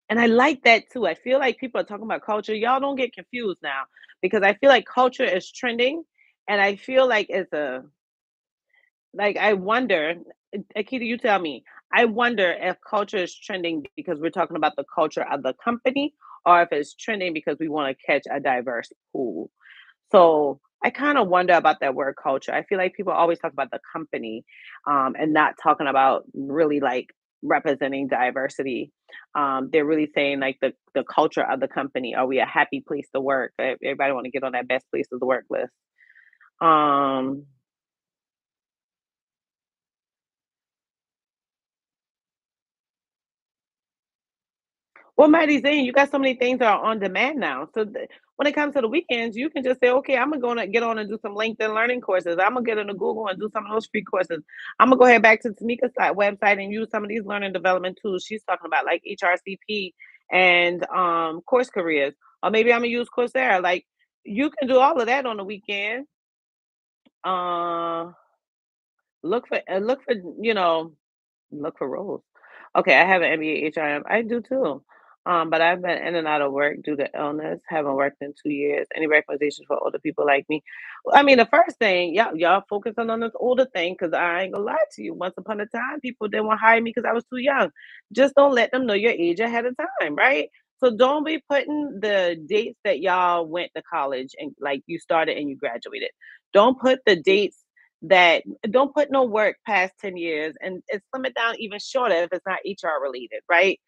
And I like that too. I feel like people are talking about culture. Y'all don't get confused now because I feel like culture is trending and I feel like it's a like I wonder, Akita, you tell me. I wonder if culture is trending because we're talking about the culture of the company or if it's trending because we want to catch a diverse pool. So I kind of wonder about that word culture. I feel like people always talk about the company and not talking about really like representing diversity. They're really saying like the culture of the company. Are we a happy place to work? Everybody want to get on that best places to work list. Um, What Maddie's saying, you got so many things that are on demand now. So when it comes to the weekends, you can just say, okay, I'm gonna get on and do some LinkedIn learning courses. I'm gonna get into Google and do some of those free courses. I'm gonna go ahead back to Tamika's website and use some of these learning development tools she's talking about, like HRCP and course careers. Or maybe I'm gonna use Coursera. Like you can do all of that on the weekend. Uh, look for look for roles. Okay, I have an MBA HRM. I do too. But I've been in and out of work due to illness. Haven't worked in 2 years. Any recommendations for older people like me? Well, I mean, the first thing, y'all focusing on this older thing, because I ain't gonna lie to you. Once upon a time, people didn't want to hire me because I was too young. Just don't let them know your age ahead of time, right? So don't be putting the dates that y'all went to college and like you started and you graduated. Don't put the dates that don't put no work past 10 years and slim it down even shorter if it's not HR related, right?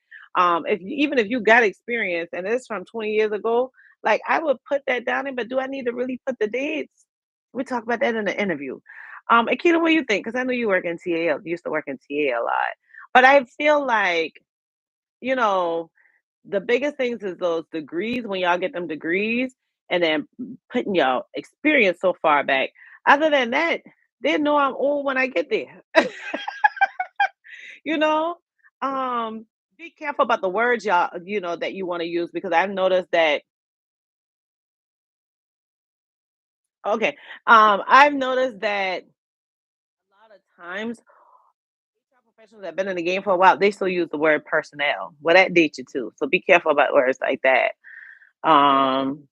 Even if you got experience and it's from 20 years ago, like I would put that down in, but do I need to really put the dates? We talk about that in the interview. Akita, what do you think? Because I know you work in TA, used to work in TA a lot. But I feel like, you know, the biggest things is those degrees when y'all get them degrees and then putting your experience so far back. Other than that, they know I'm old when I get there. you know? Be careful about the words y'all, that you want to use because I've noticed that okay. I've noticed that a lot of times HR professionals that have been in the game for a while, they still use the word personnel. Well, that dates you too. So be careful about words like that. Um,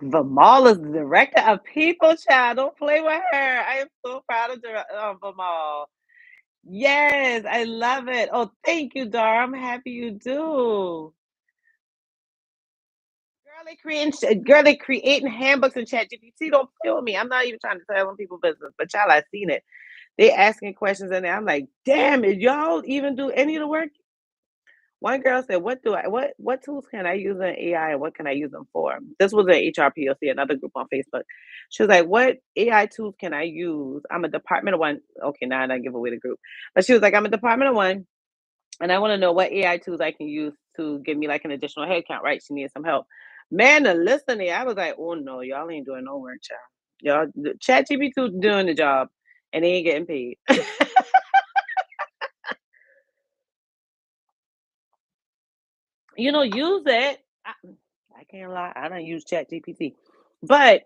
Vamal is the director of People Child. Don't play with her. I am so proud of Vamal. Yes, I love it. Oh, thank you, Dar. I'm happy you do. Girl, they creating handbooks in Chat GPT. Don't play with me. I'm not even trying to tell them people business, but y'all, I seen it. They asking questions in there. I'm like, damn it, y'all even do any of the work? One girl said, what tools can I use in AI and what can I use them for?" This was an HRPOC, another group on Facebook. She was like, "What AI tools can I use? I'm a department of one." Okay, now I don't give away the group. But she was like, "I'm a department of one and I want to know what AI tools I can use to give me like an additional headcount, right? She needs some help." Man, the listening, I was like, "Oh no, y'all ain't doing no work, child. Y'all chat GPT doing the job and they ain't getting paid." Use it. I can't lie. I don't use Chat GPT. But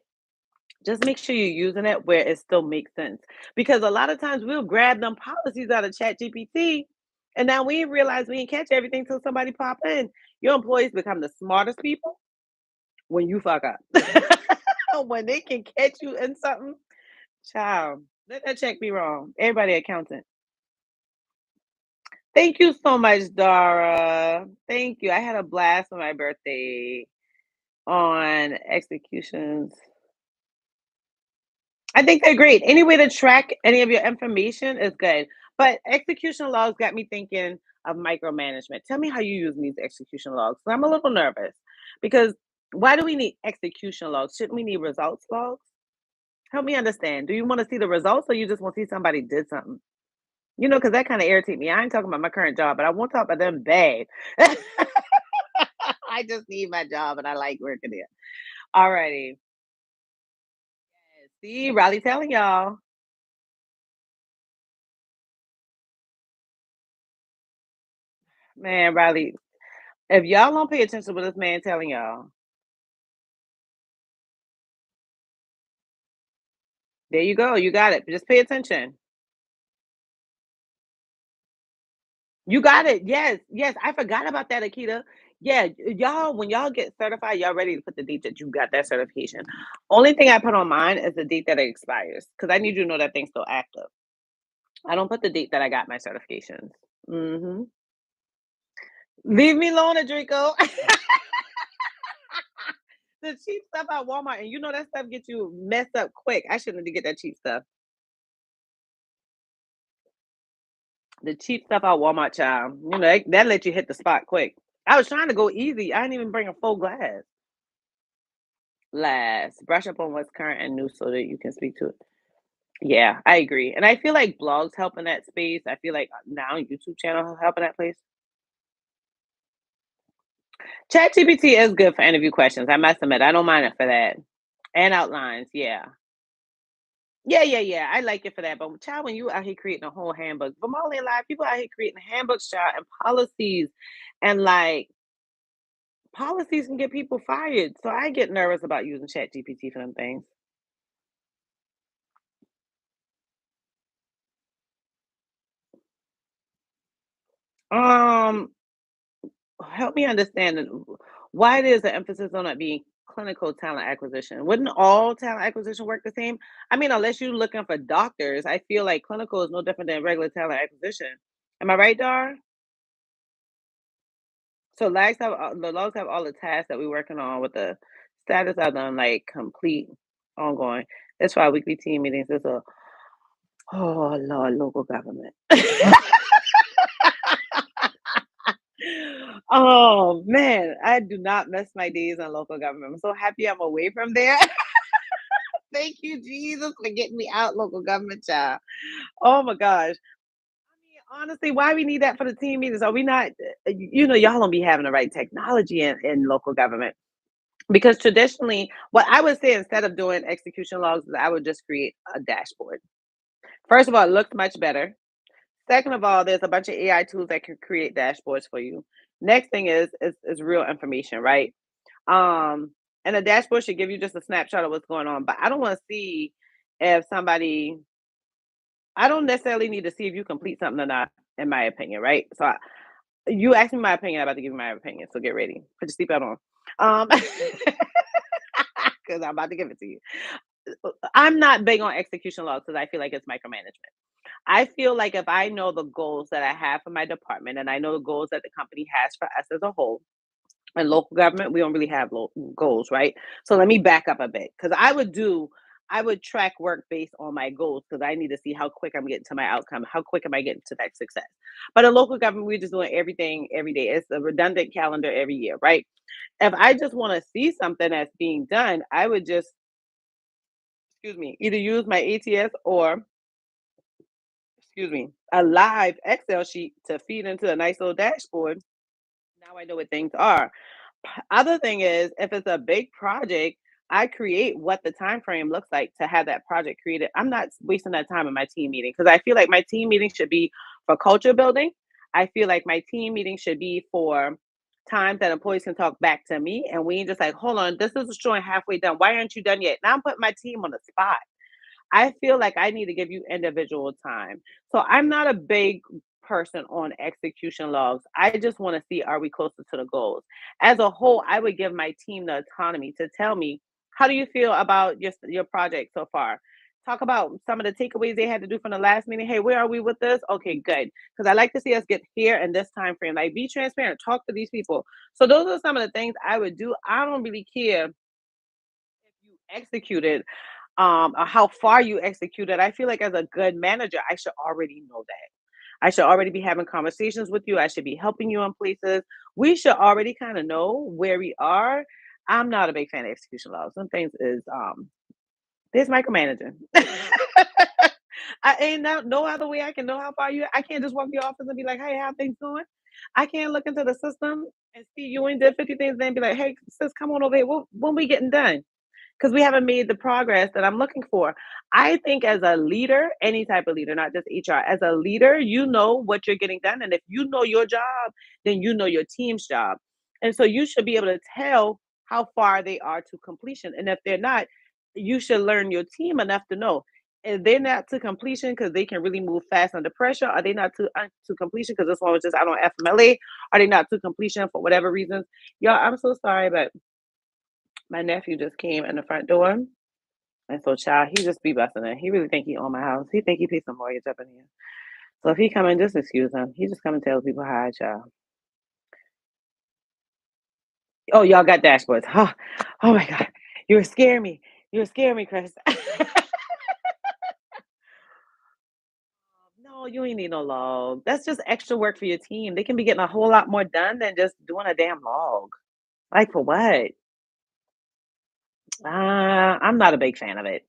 just make sure you're using it where it still makes sense. Because a lot of times we'll grab them policies out of Chat GPT and now we realize we ain't catch everything till somebody pop in. Your employees become the smartest people when you fuck up. when they can catch you in something, child, let that check be wrong. Everybody accountant. Thank you so much, Dara. Thank you. I had a blast on my birthday on executions. I think they're great. Any way to track any of your information is good. But execution logs got me thinking of micromanagement. Tell me how you use these execution logs. I'm a little nervous because why do we need execution logs? Shouldn't we need results logs? Help me understand. Do you want to see the results or you just want to see somebody did something? Because that kind of irritates me. I ain't talking about my current job, but I won't talk about them bad. I just need my job and I like working there. Alrighty. See, Riley telling y'all. Man, Riley, if y'all don't pay attention to what this man telling y'all, there you go. You got it. Just pay attention. You got it. Yes, yes. I forgot about that, Akita. Yeah, y'all, when y'all get certified, y'all ready to put the date that you got that certification. Only thing I put on mine is the date that it expires because I need you to know that thing's still active. I don't put the date that I got my certifications. Leave me alone, Adrico. the cheap stuff at Walmart, and that stuff gets you messed up quick. I shouldn't get that cheap stuff. The cheap stuff at Walmart, child. You know, that let you hit the spot quick. I was trying to go easy. I didn't even bring a full glass. Last, brush up on what's current and new so that you can speak to it. Yeah, I agree. And I feel like blogs help in that space. I feel like now YouTube channel help in that place. ChatGPT is good for interview questions. I must admit, I don't mind it for that. And outlines, yeah. Yeah, yeah, yeah. I like it for that. But child, when you out here creating a whole handbook, but more than live, people out here creating handbooks, child, and policies, and like policies can get people fired. So I get nervous about using Chat GPT for them things. Um, Help me understand why there's an emphasis on it being clinical talent acquisition. Wouldn't all talent acquisition work the same? I mean, unless you're looking for doctors, I feel like clinical is no different than regular talent acquisition. Am I right, Dar? So the logs have all the tasks that we're working on with the status of them, like complete, ongoing. That's why weekly team meetings is a oh Lord, local government. Oh man, I do not miss my days in local government. I'm so happy I'm away from there. Thank you, Jesus, for getting me out, local government child. Oh my gosh. I mean, honestly, why we need that for the team meetings? Are we not, y'all don't be having the right technology in local government? Because traditionally, what I would say instead of doing execution logs is I would just create a dashboard. First of all, it looks much better. Second of all, there's a bunch of AI tools that can create dashboards for you. Next thing is real information, right? And a dashboard should give you just a snapshot of what's going on. But I don't want to see if somebody I don't necessarily need to see if you complete something or not, in my opinion, right? You asked me my opinion, I'm about to give you my opinion. So get ready. Put your seatbelt on. Because I'm about to give it to you. I'm not big on execution logs because I feel like it's micromanagement. I feel like if I know the goals that I have for my department and I know the goals that the company has for us as a whole, in local government, we don't really have goals, right? So let me back up a bit because I would track work based on my goals because I need to see how quick I'm getting to my outcome, how quick am I getting to that success. But in local government, we're just doing everything every day. It's a redundant calendar every year, right? If I just want to see something that's being done, I would just, excuse me, either use my ATS or, excuse me, a live Excel sheet to feed into a nice little dashboard. Now I know what things are. Other thing is, if it's a big project, I create what the time frame looks like to have that project created. I'm not wasting that time in my team meeting because I feel like my team meeting should be for culture building. I feel like my team meeting should be for times that employees can talk back to me and we ain't just like, hold on, this is showing halfway done. Why aren't you done yet? Now I'm putting my team on the spot. I feel like I need to give you individual time. So I'm not a big person on execution logs. I just want to see, are we closer to the goals? As a whole, I would give my team the autonomy to tell me, how do you feel about your project so far? Talk about some of the takeaways they had to do from the last meeting. Hey, where are we with this? Okay, good. Because I like to see us get here in this time frame. Like, be transparent. Talk to these people. So those are some of the things I would do. I don't really care if you executed or how far you executed. I feel like as a good manager, I should already know that. I should already be having conversations with you. I should be helping you in places. We should already kind of know where we are. I'm not a big fan of execution laws. Some things is there's micromanaging. I ain't no other way I can know how far you. I can't just walk in your office and be like, "Hey, how things going?" I can't look into the system and see you ain't did 50 things, and then be like, "Hey, sis, come on over here. When we getting done?" Because we haven't made the progress that I'm looking for. I think as a leader, any type of leader, not just HR, as a leader, you know what you're getting done. And if you know your job, then you know your team's job. And so you should be able to tell how far they are to completion. And if they're not, you should learn your team enough to know. If they're not to completion because they can really move fast under pressure, are they not to completion because this one was just out on FMLA? Are they not to completion for whatever reasons? Y'all, I'm so sorry, but my nephew just came in the front door, and so child, he just be busting it. He really think he own my house. He think he paid some mortgage up in here. So if he come in, just excuse him. He just come and tell people hi, child. Oh, y'all got dashboards. Oh my God. You were scaring me. You were scaring me, Chris. No, you ain't need no log. That's just extra work for your team. They can be getting a whole lot more done than just doing a damn log. Like for what? I'm not a big fan of it.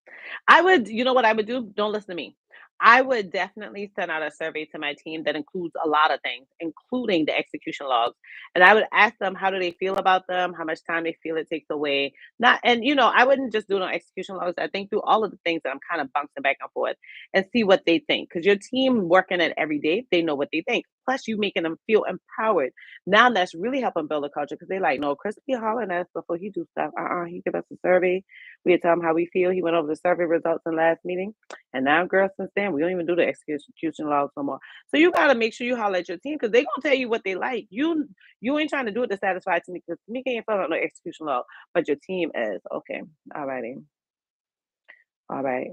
I would, you know what I would do? Don't listen to me. I would definitely send out a survey to my team that includes a lot of things, including the execution logs. And I would ask them how do they feel about them, how much time they feel it takes away. Not and I wouldn't just do it on execution logs. I think through all of the things that I'm kind of bouncing back and forth and see what they think. Because your team working it every day, they know what they think. Plus you making them feel empowered. Now that's really helping build a culture because they like, no, Chris be hollering at us before he do stuff. He give us a survey. We had tell him how we feel. He went over the survey results in last meeting. And now, girls, since then, we don't even do the execution logs no more. So you gotta make sure you holler at your team because they gonna tell you what they like. You ain't trying to do it to satisfy Tamika because Tamika ain't filling out no execution log, but your team is. Okay. All righty. All right.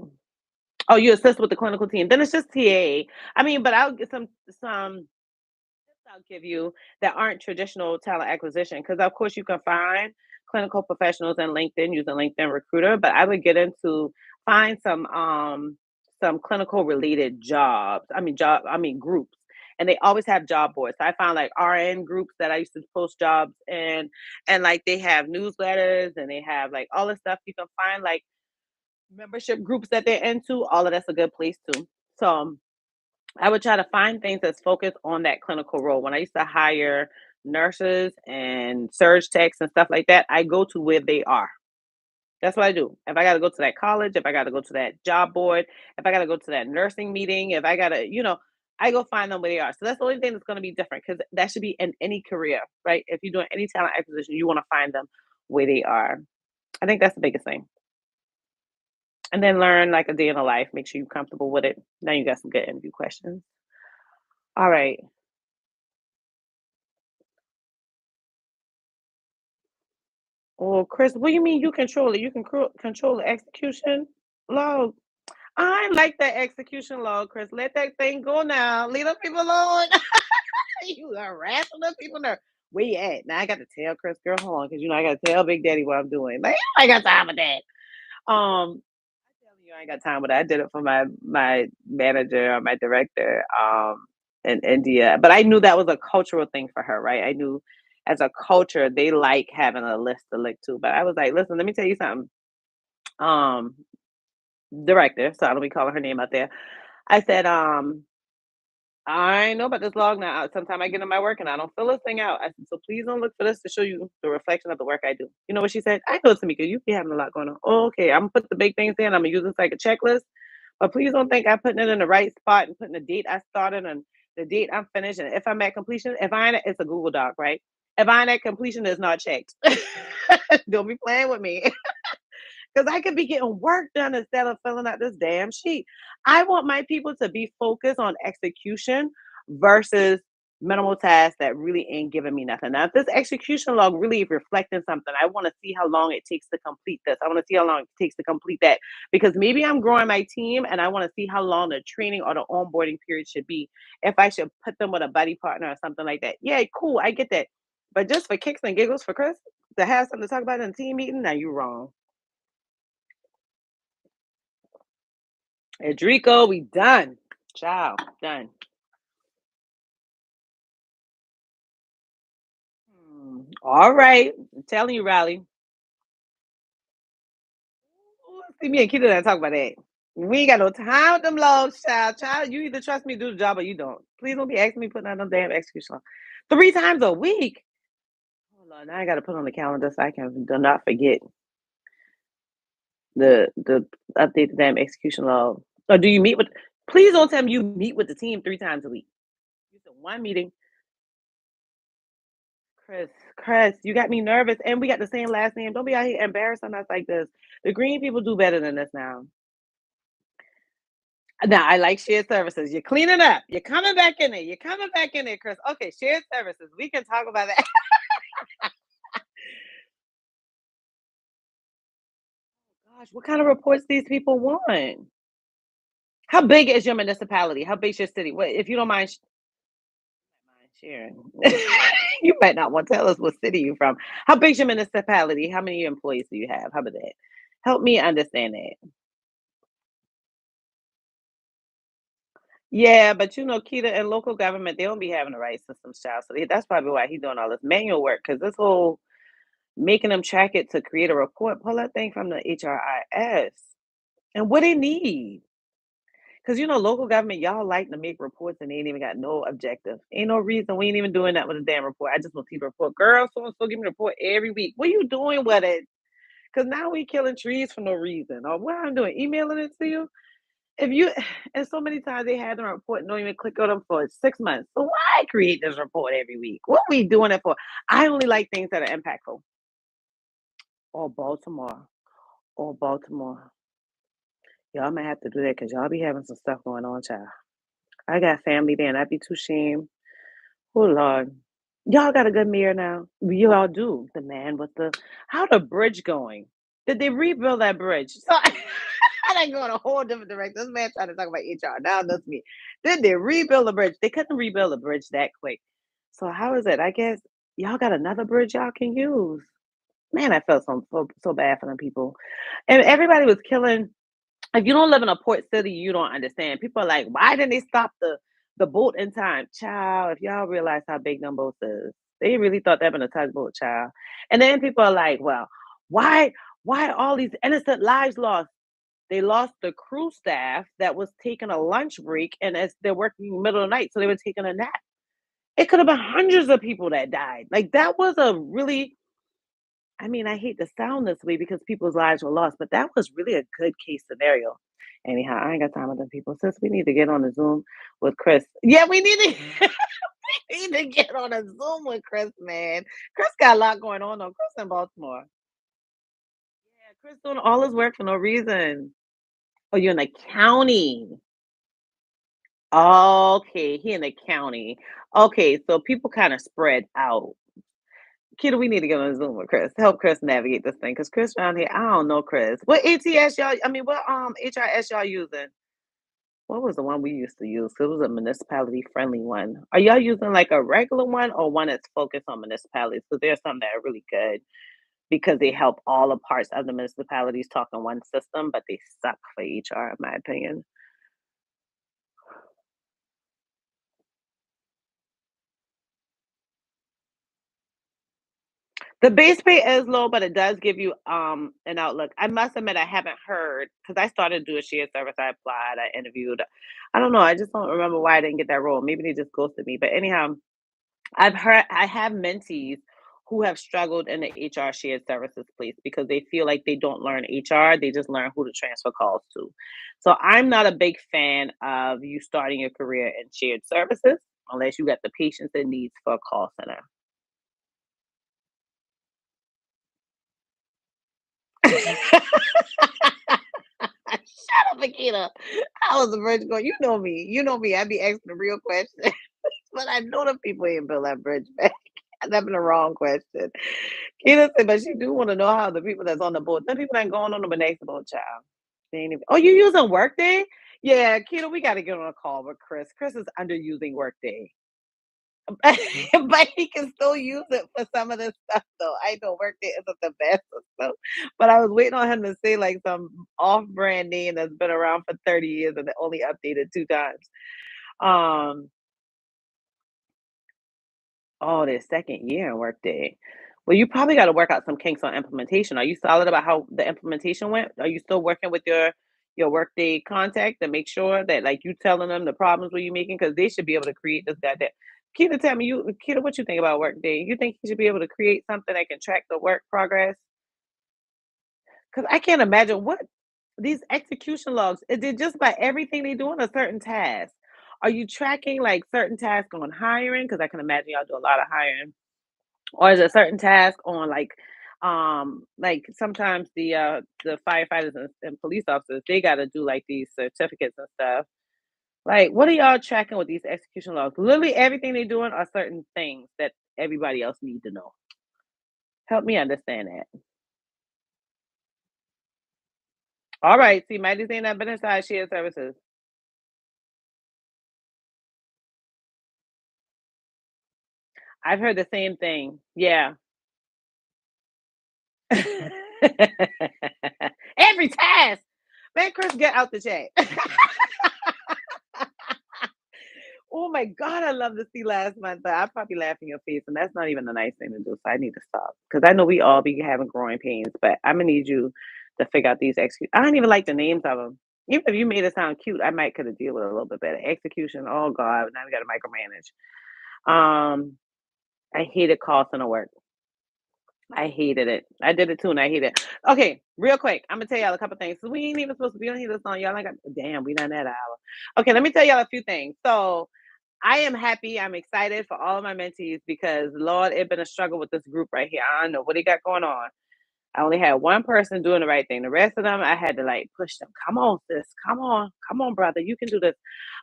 Oh, you assist with the clinical team. Then it's just TA. I mean, but I'll get some tips I'll give you that aren't traditional talent acquisition because of course you can find clinical professionals in LinkedIn using LinkedIn Recruiter, but I would get into find some clinical related jobs. I mean groups. And they always have job boards. So I found like RN groups that I used to post jobs in, and like they have newsletters and they have like all this stuff. You can find like membership groups that they're into. All of that's a good place too. So I would try to find things that's focused on that clinical role. When I used to hire nurses and surge techs and stuff like that, I go to where they are. That's what I do. If I got to go to that college, if I got to go to that job board, if I got to go to that nursing meeting, if I got to, I go find them where they are. So that's the only thing that's going to be different because that should be in any career, right? If you're doing any talent acquisition, you want to find them where they are. I think that's the biggest thing. And then learn like a day in a life. Make sure you're comfortable with it. Now you got some good interview questions. All right. Oh, Chris, what do you mean you control it? You can control the execution log. I like that execution log, Chris. Let that thing go now. Leave them people alone. You harassing the people there. Where you at? Now I got to tell Chris, girl, hold on, because I got to tell Big Daddy what I'm doing. Like, I ain't got time for that. I telling you, I ain't got time with that. I did it for my manager or my director in India, but I knew that was a cultural thing for her, right? I knew as a culture they like having a list to look to. But I was like, listen, let me tell you something. Um, director, so I don't be calling her name out there. I said, I know about this log now. Sometime I get in my work and I don't fill this thing out. I said, so please don't look for this to show you the reflection of the work I do. You know what she said? I know, Tamika, you be having a lot going on. Oh, okay, I'm gonna put the big things in. I'm gonna use this like a checklist. But please don't think I'm putting it in the right spot and putting the date I started and the date I'm finished. And if I'm at completion, if I ain't at, it's a Google Doc, right? If I ain't at completion, it's not checked. Don't be playing with me. Because I could be getting work done instead of filling out this damn sheet. I want my people to be focused on execution versus minimal tasks that really ain't giving me nothing. Now, if this execution log really is reflecting something, I want to see how long it takes to complete this. I want to see how long it takes to complete that because maybe I'm growing my team and I want to see how long the training or the onboarding period should be. If I should put them with a buddy partner or something like that. Yeah, cool. I get that. But just for kicks and giggles for Chris to have something to talk about in a team meeting, now you're wrong. Edrico, we done. Ciao, done. All right. I'm telling you, Riley. See me and Kita that talk about that. We ain't got no time with them lows, child. Child, you either trust me to do the job or you don't. Please don't be asking me putting on no damn execution log. 3 times a week. Hold on, now I gotta put on the calendar so I can do not forget the update the damn execution log. Or do you meet with please don't tell me you meet with the team 3 times a week. You said one meeting. Chris, you got me nervous, and we got the same last name. Don't be out here embarrassing us like this. The green people do better than this now. Now I like shared services. You're cleaning up. You're coming back in there. You're coming back in there, Chris. Okay, shared services. We can talk about that. Gosh, what kind of reports these people want? How big is your municipality? How big is your city? What if you don't mind sharing? You might not want to tell us what city you're from. How big's your municipality? How many employees do you have? How about that? Help me understand that. Yeah, but Kita and local government, they don't be having the right systems, child. So that's probably why he's doing all this manual work. Because this whole making them track it to create a report, pull that thing from the HRIS. And what they need. Because local government, y'all like to make reports and they ain't even got no objective. Ain't no reason. We ain't even doing that with a damn report. I just want to see the report. Girl, so and so give me a report every week. What are you doing with it? Because now we killing trees for no reason. Or what I'm doing, emailing it to you. If you and so many times they had the report and don't even click on them for 6 months. So why create this report every week? What we doing it for? I only like things that are impactful. Or Baltimore. Or Baltimore. Y'all might have to do that because y'all be having some stuff going on, child. I got family there and I'd be too ashamed. Oh Lord. Y'all got a good mayor now. You all do. The man with the how the bridge going? Did they rebuild that bridge? So I didn't go in a whole different direction. This man trying to talk about HR. Now that's me. Did they rebuild the bridge? They couldn't rebuild the bridge that quick. So how is it? I guess y'all got another bridge y'all can use. Man, I felt so bad for them people. And everybody was killing if you don't live in a port city, you don't understand. People are like, why didn't they stop the boat in time? Child, if y'all realize how big them boats is, they really thought that been a tugboat, child. And then people are like, well, why why all these innocent lives lost? They lost the crew staff that was taking a lunch break and as they're working in the middle of the night, so they were taking a nap. It could have been hundreds of people that died. Like that was a really I mean, I hate to sound this way because people's lives were lost, but that was really a good case scenario. Anyhow, I ain't got time with them people. Sis, we need to get on a Zoom with Chris. Yeah, we need to, we need to get on a Zoom with Chris, man. Chris got a lot going on though. Chris in Baltimore. Yeah, Chris doing all his work for no reason. Oh, you're in the county. Okay, he in the county. Okay, so people kind of spread out. Kita, we need to get on a Zoom with Chris. Help Chris navigate this thing. Cause Chris around here, I don't know Chris. What ATS y'all I mean, what HRS y'all using? What was the one we used to use? It was a municipality friendly one. Are y'all using like a regular one or one that's focused on municipalities? Because there's some that are really good because they help all the parts of the municipalities talk in one system, but they suck for HR, in my opinion. The base pay is low, but it does give you an outlook. I must admit I haven't heard because I started to do a shared service. I applied, I interviewed. I don't know. I just don't remember why I didn't get that role. Maybe they just ghosted me. But anyhow, I've heard I have mentees who have struggled in the HR shared services place because they feel like they don't learn HR, they just learn who to transfer calls to. So I'm not a big fan of you starting your career in shared services unless you got the patience it needs for a call center. Shut up, Akita. I was the bridge going. You know me. You know me. I be asking the real question. But I know the people ain't built that bridge back. That's been the wrong question. Keita said, but she do want to know how the people that's on the boat, the people that ain't going on the next boat, child. They ain't even, oh, you using Workday? Yeah, Keita, we got to get on a call with Chris. Chris is underusing Workday. But he can still use it for some of this stuff, though. I know Workday isn't the best of stuff, but I was waiting on him to say like some off-brand name that's been around for 30 years and only updated two times. Um, Oh, their second year in Workday. Well, you probably got to work out some kinks on implementation. Are you solid about how the implementation went? Are you still working with your Workday contact to make sure that like you telling them the problems were you making because they should be able to create this goddamn. Keita, tell me Keita, what you think about Workday? You think you should be able to create something that can track the work progress? Because I can't imagine what these execution logs. Is it just by everything they do on a certain task? Are you tracking like certain tasks on hiring? Because I can imagine y'all do a lot of hiring or is it certain task on like sometimes the firefighters and police officers they got to do like these certificates and stuff. Like what are y'all tracking with these execution logs? Literally everything they're doing are certain things that everybody else need to know. Help me understand that. All right, see, Mighty's ain't that been inside shared services. I've heard the same thing. Yeah. Every task. Man, Chris, get out the chat. Oh my God, I love to see last month, but I probably laugh in your face, and that's not even a nice thing to do. So I need to stop because I know we all be having growing pains, but I'm gonna need you to figure out these execution. I don't even like the names of them. Even if you made it sound cute, I might could have deal with it a little bit better. Execution. Oh God, now we got to micromanage. Um, I hated call center work. I hated it. I did it too, and I hate it. Okay, real quick, I'm gonna tell y'all a couple things. We ain't even supposed to be on here this long. Y'all ain't got damn, we done that hour. Okay, let me tell y'all a few things. So I am happy. I'm excited for all of my mentees because Lord, it's been a struggle with this group right here. I don't know what they got going on. I only had one person doing the right thing. The rest of them, I had to like push them. Come on, sis. Come on, brother. You can do this.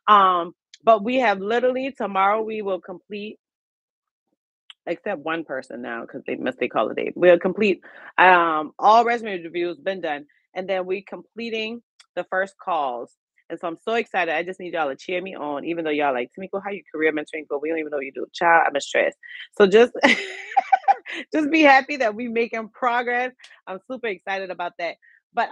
Um, but we have literally tomorrow we will complete except one person now because they missed their call date. We'll complete all resume reviews been done, and then we completing the first calls. And so I'm so excited. I just need y'all to cheer me on, even though y'all like Timeka, how you career mentoring, but we don't even know what you do. Child, I'm stressed. So just just be happy that we making progress. I'm super excited about that. But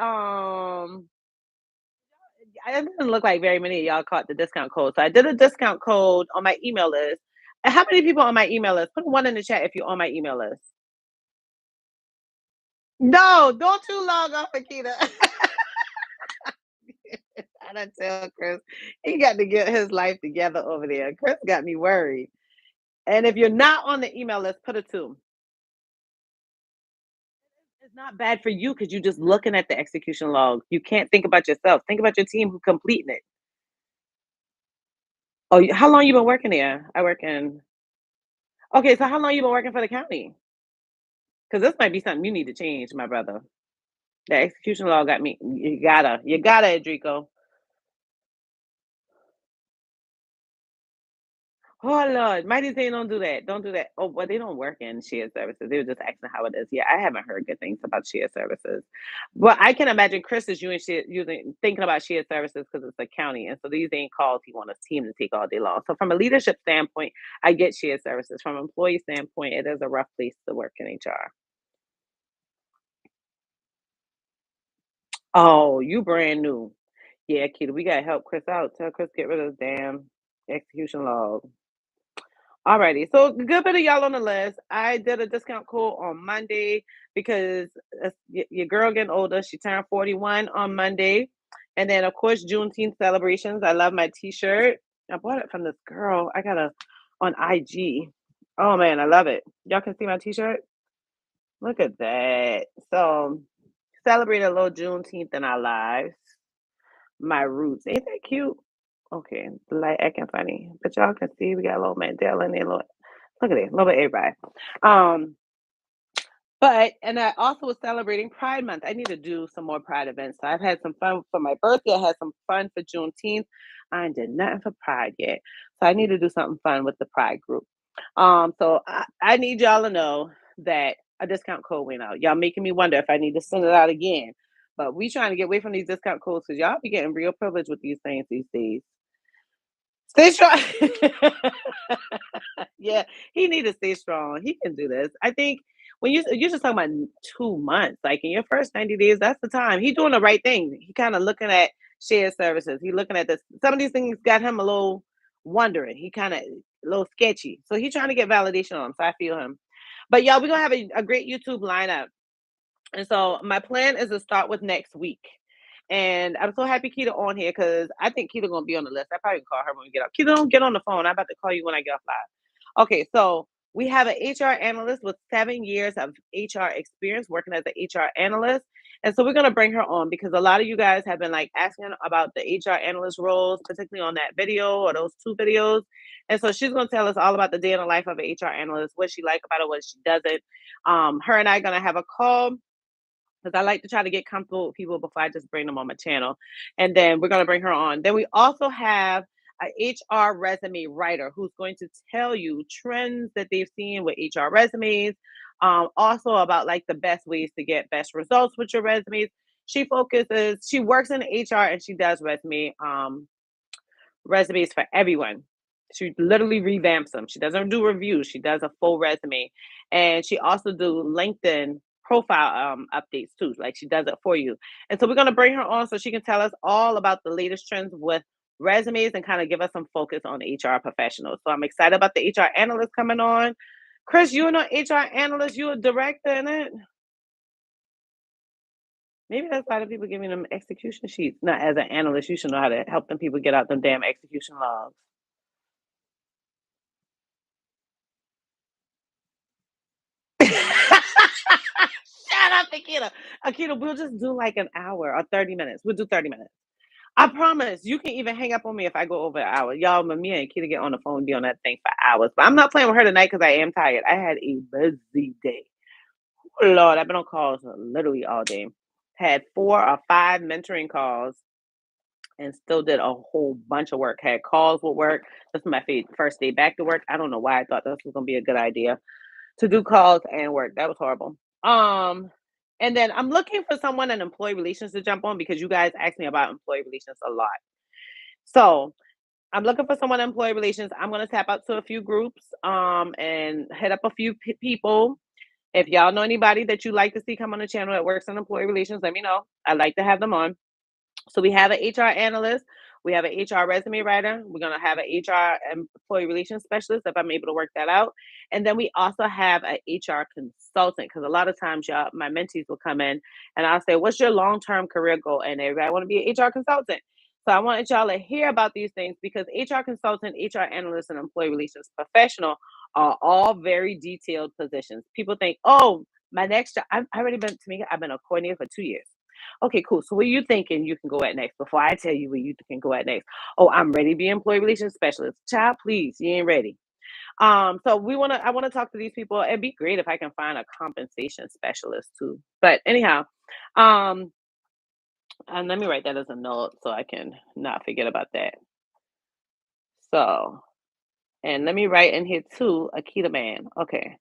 it doesn't look like very many of y'all caught the discount code. So I did a discount code on my email list. And how many people on my email list? Put one in the chat if you're on my email list. No, don't you log off, Akida. I done tell Chris he got to get his life together over there. Chris got me worried. And if you're not on the email list, put a two. It's not bad for you because you're just looking at the execution log. You can't think about yourself. Think about your team who completing it. Oh, how long you been working there? I work in. Okay, so how long you been working for the county? Because this might be something you need to change, my brother. The execution law got me. You gotta, Adrico. Oh Lord, Mighty saying don't do that. Don't do that. Oh, well, they don't work in shared services. They were just asking how it is. Yeah, I haven't heard good things about shared services. But I can imagine Chris is using thinking about shared services because it's a county. And so these ain't calls he wants his team to take all day long. So from a leadership standpoint, I get shared services. From an employee standpoint, it is a rough place to work in HR. Oh, you brand new. Yeah, Kita, we gotta help Chris out. Tell Chris get rid of the damn execution log. Alrighty, so good bit of y'all on the list. I did a discount code on Monday because your girl getting older. She turned 41 on Monday, and then of course Juneteenth celebrations. I love my T-shirt. I bought it from this girl. I got a on IG. Oh man, I love it. Y'all can see my T-shirt. Look at that. So celebrate a little Juneteenth in our lives. My roots. Ain't that cute? Okay, the light acting funny, but y'all can see we got a little Mandela in there. Look at it, a little bit everybody. Um, but and I also was celebrating Pride Month. I need to do some more Pride events. So I've had some fun for my birthday. I had some fun for Juneteenth. I ain't did nothing for Pride yet, so I need to do something fun with the Pride group. So I need y'all to know that a discount code went out. Y'all making me wonder if I need to send it out again. But we trying to get away from these discount codes because y'all be getting real privilege with these things these days. Stay strong. Yeah, he need to stay strong. He can do this. I think when you're just talking about 2 months, like in your first 90 days, that's the time. He doing the right thing. He kind of looking at shared services. He looking at this. Some of these things got him a little wondering. He kind of a little sketchy. So he trying to get validation on him. So I feel him. But y'all, we're gonna have a great YouTube lineup. And so my plan is to start with next week. And I'm so happy Keita on here because I think Keita gonna be on the list. I probably can call her when we get up. Keita, don't get on the phone. I'm about to call you when I get off live. Okay, so we have an HR analyst with 7 years of HR experience working as an HR analyst. And so we're gonna bring her on because a lot of you guys have been like asking about the HR analyst roles, particularly on that video or those two videos. And so she's gonna tell us all about the day in the life of an HR analyst, what she like about it, what she doesn't. Her and I are gonna have a call because I like to try to get comfortable with people before I just bring them on my channel. And then we're going to bring her on. Then we also have a HR resume writer who's going to tell you trends that they've seen with HR resumes, also about like the best ways to get best results with your resumes. She works in HR and she does resumes for everyone. She literally revamps them. She doesn't do reviews. She does a full resume, and she also do LinkedIn profile updates too. Like she does it for you. And so we're gonna bring her on so she can tell us all about the latest trends with resumes and kind of give us some focus on HR professionals. So I'm excited about the HR analyst coming on. Chris, you an HR analyst, you a director in it? Maybe that's why the people giving them execution sheets. Not as an analyst, you should know how to help them people get out them damn execution logs. Shut up, Akita. Akita, we'll just do like an hour or 30 minutes. We'll do 30 minutes. I promise. You can even hang up on me if I go over an hour. Y'all, me and Akita get on the phone and be on that thing for hours. But I'm not playing with her tonight because I am tired. I had a busy day. Oh, Lord, I've been on calls literally all day. Had 4 or 5 mentoring calls and still did a whole bunch of work. Had calls with work. This is my first day back to work. I don't know why I thought this was going to be a good idea to do calls and work. That was horrible. And then I'm looking for someone in employee relations to jump on because you guys ask me about employee relations a lot. So I'm looking for someone in employee relations. I'm gonna tap out to a few groups, and hit up a few people. If y'all know anybody that you like to see come on the channel that works in employee relations, let me know. I'd like to have them on. So we have an HR analyst, we have an HR resume writer, we're gonna have an HR employee relations specialist if I'm able to work that out. And then we also have an HR consultant because a lot of times y'all, my mentees will come in and I'll say, what's your long-term career goal? And everybody want to be an HR consultant. So I wanted y'all to hear about these things because HR consultant, HR analyst, and employee relations professional are all very detailed positions. People think, oh, my next job, I've already been to me, I've been a coordinator for 2 years. Okay, cool. So where you thinking you can go at next before I tell you where you can go at next? Oh, I'm ready to be employee relations specialist. Child, please, you ain't ready. So I wanna talk to these people. It'd be great if I can find a compensation specialist too. But anyhow, um, and let me write that as a note so I can not forget about that. So, and let me write in here too, Akita Mann. Okay.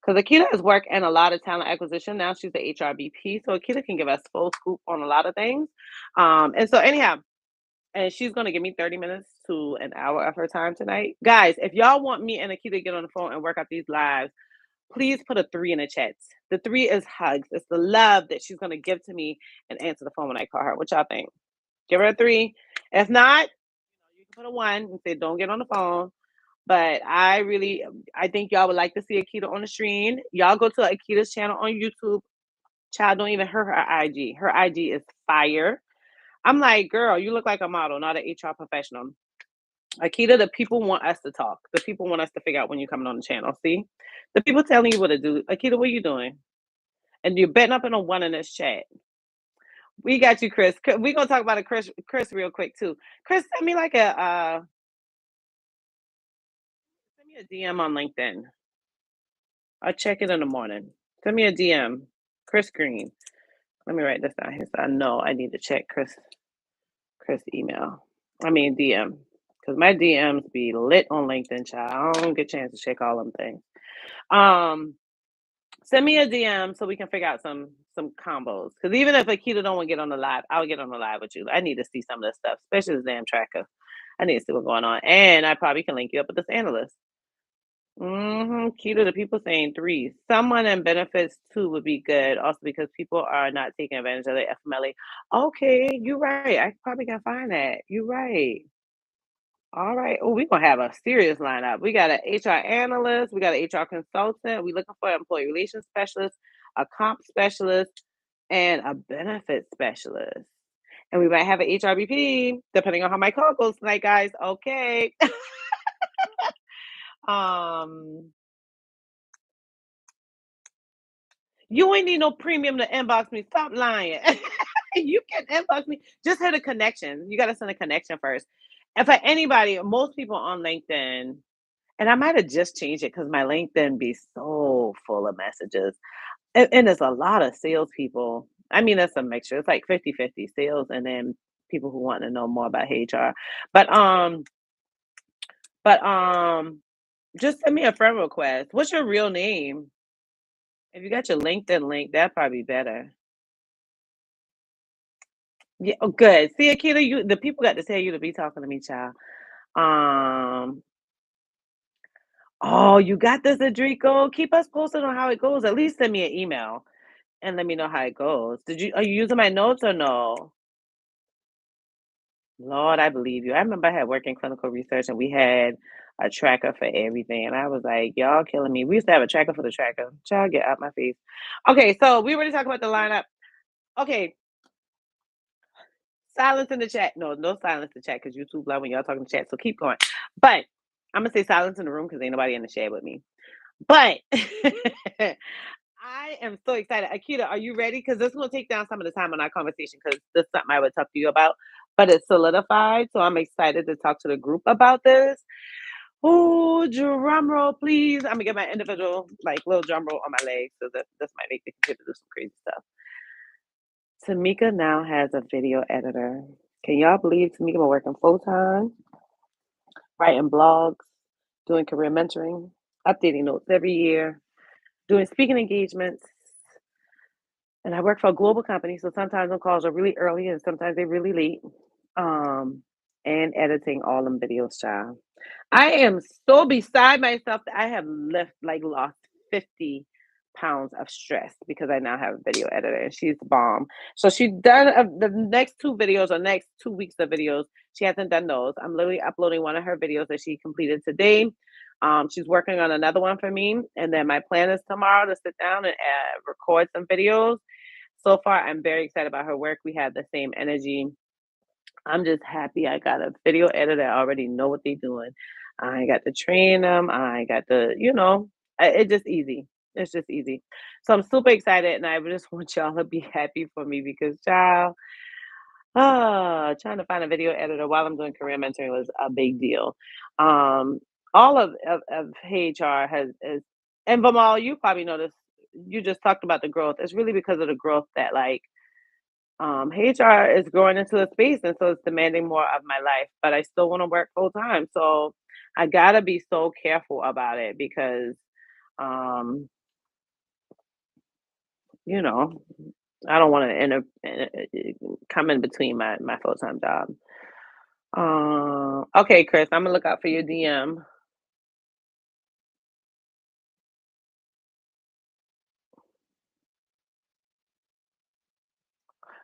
Because Akita has worked in a lot of talent acquisition. Now she's the HRBP. So Akita can give us full scoop on a lot of things. And so anyhow, and she's gonna give me 30 minutes to an hour of her time tonight. Guys, if y'all want me and Akita to get on the phone and work out these lives, please put a 3 in the chat. The 3 is hugs. It's the love that she's gonna give to me and answer the phone when I call her. What y'all think? Give her a 3. If not, you can put a 1 and say don't get on the phone. But I think y'all would like to see Akita on the screen. Y'all go to Akita's channel on YouTube. Child, don't even hurt her IG. Her IG is fire. I'm like, girl, you look like a model, not an HR professional. Akita, the people want us to talk. The people want us to figure out when you're coming on the channel. See? The people telling you what to do. Akita, what are you doing? And you're betting up in a 1 in this chat. We got you, Chris. We're gonna talk about it, Chris, real quick too. Chris, send me a DM on LinkedIn. I'll check it in the morning. Send me a DM. Chris Green. Let me write this down here so I know I need to check Chris email. I mean DM. Because my DMs be lit on LinkedIn, child. I don't get a chance to check all them things. Send me a DM so we can figure out some combos. Because even if Akita don't want to get on the live, I'll get on the live with you. I need to see some of this stuff, especially this damn tracker. I need to see what's going on. And I probably can link you up with this analyst. Key to the people saying 3. Someone in benefits too would be good. Also because people are not taking advantage of the FMLA. Okay, you're right. I probably can find that. You're right. All right. Oh, we're gonna have a serious lineup. We got an HR analyst, we got an HR consultant, we're looking for an employee relations specialist, a comp specialist, and a benefit specialist. And we might have an HRBP, depending on how my call goes tonight, guys. Okay. um You ain't need no premium to inbox me. Stop lying. You can inbox me. Just hit a connection. You got to send a connection first. And for anybody, most people on LinkedIn, and I might have just changed it because my LinkedIn be so full of messages. And there's a lot of salespeople. I mean, that's a mixture. It's like 50-50 sales and then people who want to know more about HR. But but just send me a friend request. What's your real name? If you got your LinkedIn link, that'd probably be better. Yeah, oh, good. See, Akita, the people got to tell you to be talking to me, child. Um, oh, you got this, Adrico. Keep us posted on how it goes. At least send me an email and let me know how it goes. Are you using my notes or no? Lord, I believe you. I remember I had worked in clinical research and we had a tracker for everything. And I was like, y'all killing me. We used to have a tracker for the tracker. Child, get out my face. Okay, so we already talked about the lineup. Okay, silence in the chat. No, no silence in the chat because YouTube love when y'all talking in the chat. So keep going. But I'm gonna say silence in the room because ain't nobody in the chat with me. But I am so excited. Akita, are you ready? Because this will take down some of the time on our conversation because this is something I would talk to you about, but it's solidified. So I'm excited to talk to the group about this. Oh, drum roll, please. I'm gonna get my individual, like, little drum roll on my leg so that this might make the computer do some crazy stuff. Timeka now has a video editor. Can y'all believe Tamika been working full time, writing blogs, doing career mentoring, updating notes every year, doing speaking engagements, and I work for a global company, so sometimes the calls are really early and sometimes they're really late. Um, and editing all them videos, child. I am so beside myself that I have lost 50 pounds of stress because I now have a video editor and she's the bomb. So she done the next two videos or next 2 weeks of videos. She hasn't done those. I'm literally uploading one of her videos that she completed today. She's working on another one for me, and then my plan is tomorrow to sit down and record some videos. So far, I'm very excited about her work. We have the same energy. I'm just happy I got a video editor that already know what they're doing. I ain't got to train them. I ain't got to, it's just easy. It's just easy. So I'm super excited, and I just want y'all to be happy for me because, child, trying to find a video editor while I'm doing career mentoring was a big deal. Um, all of HR and Vamal, you probably noticed. You just talked about the growth. It's really because of the growth that HR is growing into a space, and so it's demanding more of my life, but I still want to work full time. So I gotta be so careful about it because, um, you know, I don't want to come in between my full time job. Okay, Chris, I'm gonna look out for your DM.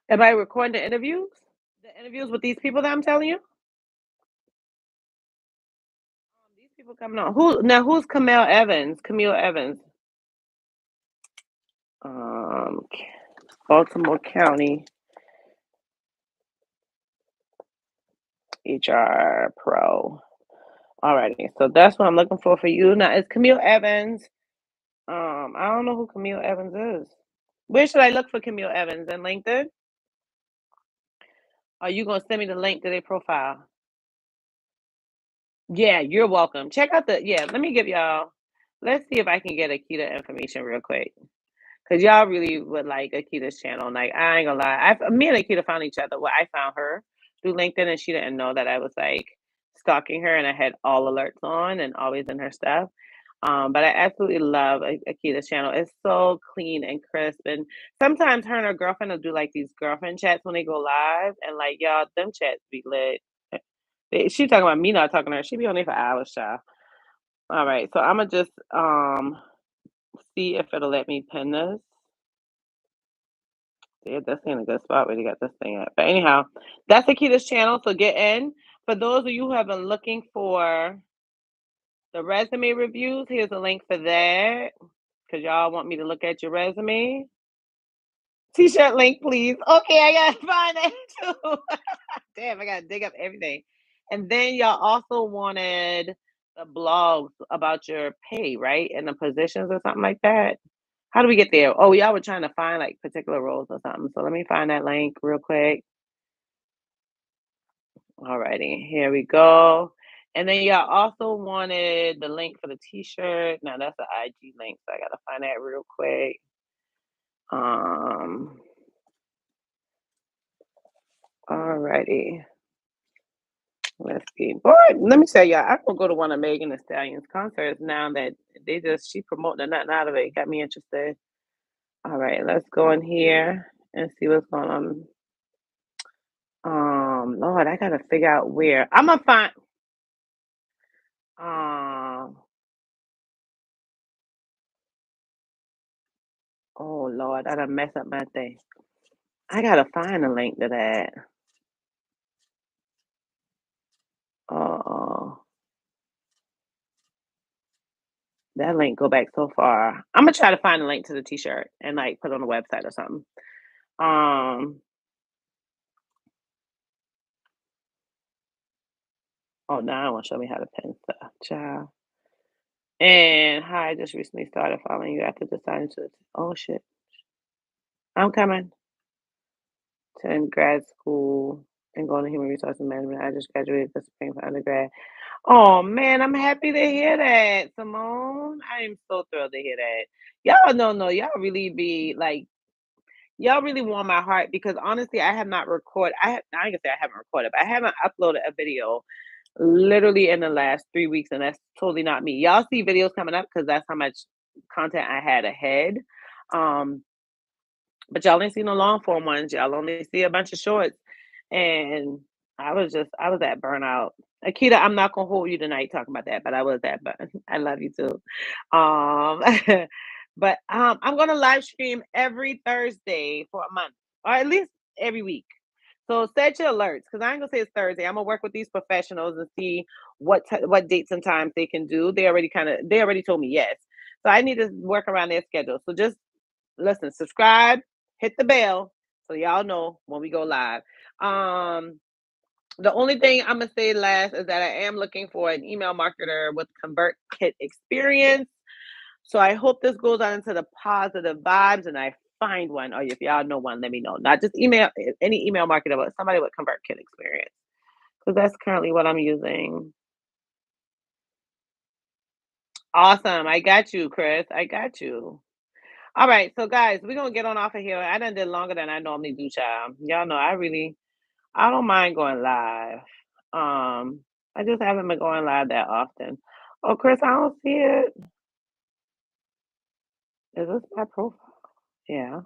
Am I recording the interviews? The interviews with these people that I'm telling you? These people coming on. Who's Camille Evans? Camille Evans. Um, Baltimore County HR Pro. Alrighty, so that's what I'm looking for you. Now, it's Camille Evans. I don't know who Camille Evans is. Where should I look for Camille Evans? In LinkedIn? Are you gonna send me the link to their profile? Yeah, you're welcome. Check out let me give y'all, let's see if I can get Akita information real quick. Cause y'all really would like Akita's channel. Like, I ain't gonna lie. Me and Akita found each other. Well, I found her through LinkedIn and she didn't know that I was like stalking her and I had all alerts on and always in her stuff. But I absolutely love Akita's channel. It's so clean and crisp. And sometimes her and her girlfriend will do like these girlfriend chats when they go live. And like, y'all, them chats be lit. She talking about me not talking to her. She be on there for hours, child. All right. So I'm going to just see if it'll let me pin this. Yeah, that's in a good spot where you got this thing at. But anyhow, that's Akita's channel. So get in. For those of you who have been looking for the resume reviews, here's a link for that. Because y'all want me to look at your resume. T-shirt link, please. Okay, I gotta find that too. Damn, I gotta dig up everything. And then y'all also wanted the blogs about your pay, right? And the positions or something like that. How do we get there? Oh, y'all were trying to find like particular roles or something. So let me find that link real quick. Alrighty, here we go. And then y'all also wanted the link for the t-shirt. Now that's the IG link, so I gotta find that real quick. Alrighty. Let's see. Boy, let me tell y'all, I'm gonna go to one of Megan Thee Stallion's concerts now that she promoting the nothing out of it. Got me interested. All right, let's go in here and see what's going on. Lord, I gotta figure out where. I'm gonna find oh Lord, I done mess up my thing. I gotta find a link to that. That link go back so far. I'm gonna try to find a link to the t-shirt and like put it on the website or something. Um, oh, now I want to show me how to pin stuff, child. And hi, I just recently started following you after deciding to. Oh shit, I'm coming to in grad school and going to human resources management. I just graduated this spring for undergrad. Oh man, I'm happy to hear that, Simone. I am so thrilled to hear that. Y'all don't know, y'all really be like, y'all really warm my heart because honestly, I have not recorded. I ain't gonna say I haven't recorded, but I haven't uploaded a video literally in the last 3 weeks, and that's totally not me. Y'all see videos coming up because that's how much content I had ahead. Um, but y'all ain't seen no long form ones. Y'all only see a bunch of shorts. And I was at burnout. Akita, I'm not gonna hold you tonight talking about that, but I was at burn. I love you too. Um but I'm gonna live stream every Thursday for a month, or at least every week. So set your alerts because I ain't gonna say it's Thursday. I'm gonna work with these professionals and see what dates and times they can do. They already told me yes. So I need to work around their schedule. So just listen, subscribe, hit the bell so y'all know when we go live. Um, the only thing I'm gonna say last is that I am looking for an email marketer with ConvertKit experience. So I hope this goes on into the positive vibes and I find one, or if y'all know one, let me know. Not just email any email marketer, but somebody with ConvertKit experience. Because that's currently what I'm using. Awesome. I got you, Chris. I got you. All right, so guys, we're gonna get on off of here. I done did longer than I normally do, child. Y'all know I don't mind going live. I just haven't been going live that often. Oh, Chris, I don't see it. Is this my profile? Yeah.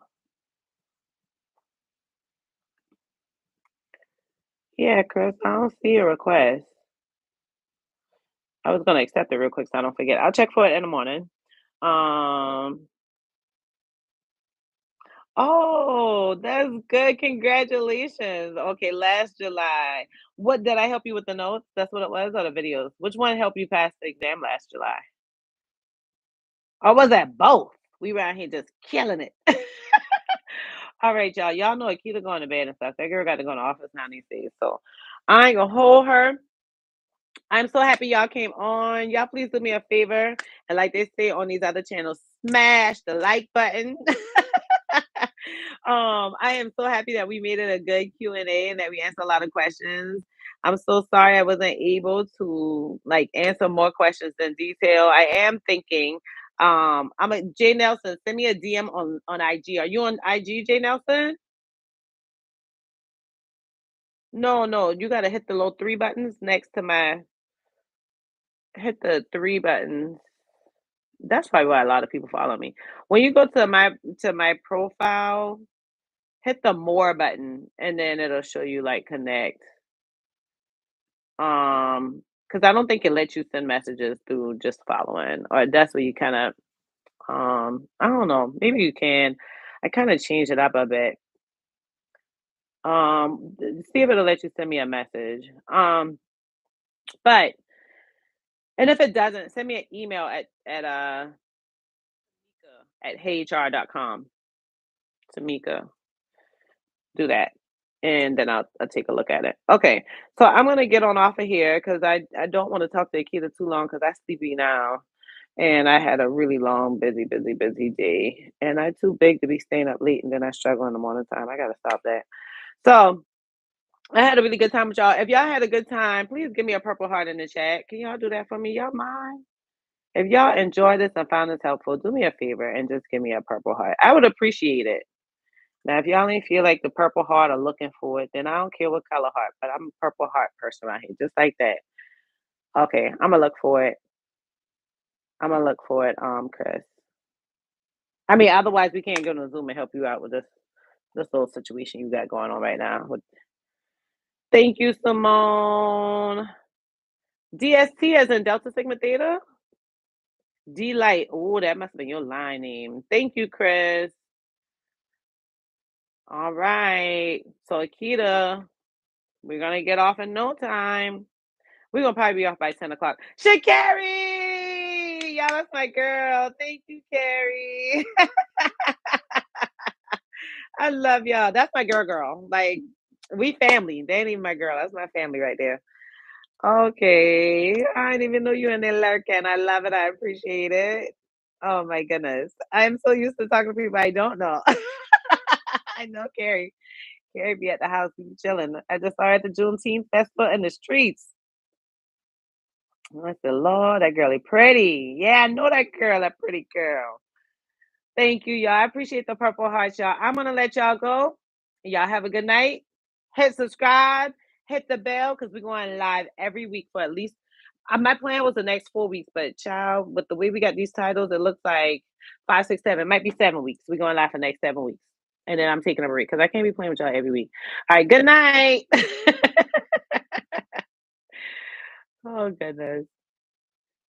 Yeah, Chris, I don't see a request. I was gonna accept it real quick so I don't forget. I'll check for it in the morning. Um, oh, that's good. Congratulations. Okay, last July. What did I help you with the notes? That's what it was, or the videos? Which one helped you pass the exam last July? Or was that both? We were out here just killing it. All right, y'all. Y'all know Akita going to bed and stuff. That girl got to go to office now these days. So I ain't gonna hold her. I'm so happy y'all came on. Y'all please do me a favor. And like they say on these other channels, smash the like button. I am so happy that we made it a good Q&A and that we answered a lot of questions. I'm so sorry I wasn't able to like answer more questions in detail. I am thinking, I'm a Jay Nelson, send me a DM on IG. Are you on IG, Jay Nelson? No, no, you gotta hit the little three buttons next to my hit the three buttons. That's probably why a lot of people follow me. When you go to my profile, hit the more button and then it'll show you like connect. Because I don't think it lets you send messages through just following, or that's where you kind of I don't know, maybe you can. I kind of changed it up a bit. See if it'll let you send me a message. But and if it doesn't, send me an email at heyhr.com. Timeka, do that. And then I'll take a look at it. Okay. So I'm gonna get on off of here because I don't want to talk to Akita too long because I sleepy now. And I had a really long, busy, busy, busy day. And I'm too big to be staying up late and then I struggle in the morning time. I gotta stop that. So I had a really good time with y'all. If y'all had a good time, please give me a purple heart in the chat. Can y'all do that for me? Y'all mind? If y'all enjoyed this and found this helpful, do me a favor and just give me a purple heart. I would appreciate it. Now, if y'all ain't feel like the purple heart or looking for it, then I don't care what color heart, but I'm a purple heart person around here, just like that. Okay, I'm gonna look for it. I'm gonna look for it, Chris. I mean, otherwise we can't go to Zoom and help you out with this little situation you got going on right now. Thank you, Simone. DST as in Delta Sigma Theta. D Light. Oh, that must have been your line name. Thank you, Chris. All right. So Akita, we're gonna get off in no time. We're gonna probably be off by 10 o'clock. Shakari! y'all. That's my girl. Thank you, Carrie. I love y'all. That's my girl. Like, we family. They ain't even my girl. That's my family right there. Okay. I didn't even know you in there lurking. I love it. I appreciate it. Oh my goodness. I'm so used to talking to people I don't know. I know Carrie. Carrie be at the house, be chilling. I just saw her at the Juneteenth festival in the streets. I said, Lord, that girl is pretty. Yeah, I know that girl, that pretty girl. Thank you, y'all. I appreciate the purple hearts, y'all. I'm gonna let y'all go. Y'all have a good night. Hit subscribe, hit the bell, because we're going live every week for at least. My plan was the next 4 weeks, but child, with the way we got these titles, it looks like 5, 6, 7. It might be 7 weeks. We're going live for the next 7 weeks, and then I'm taking a break because I can't be playing with y'all every week. All right, good night. Oh goodness.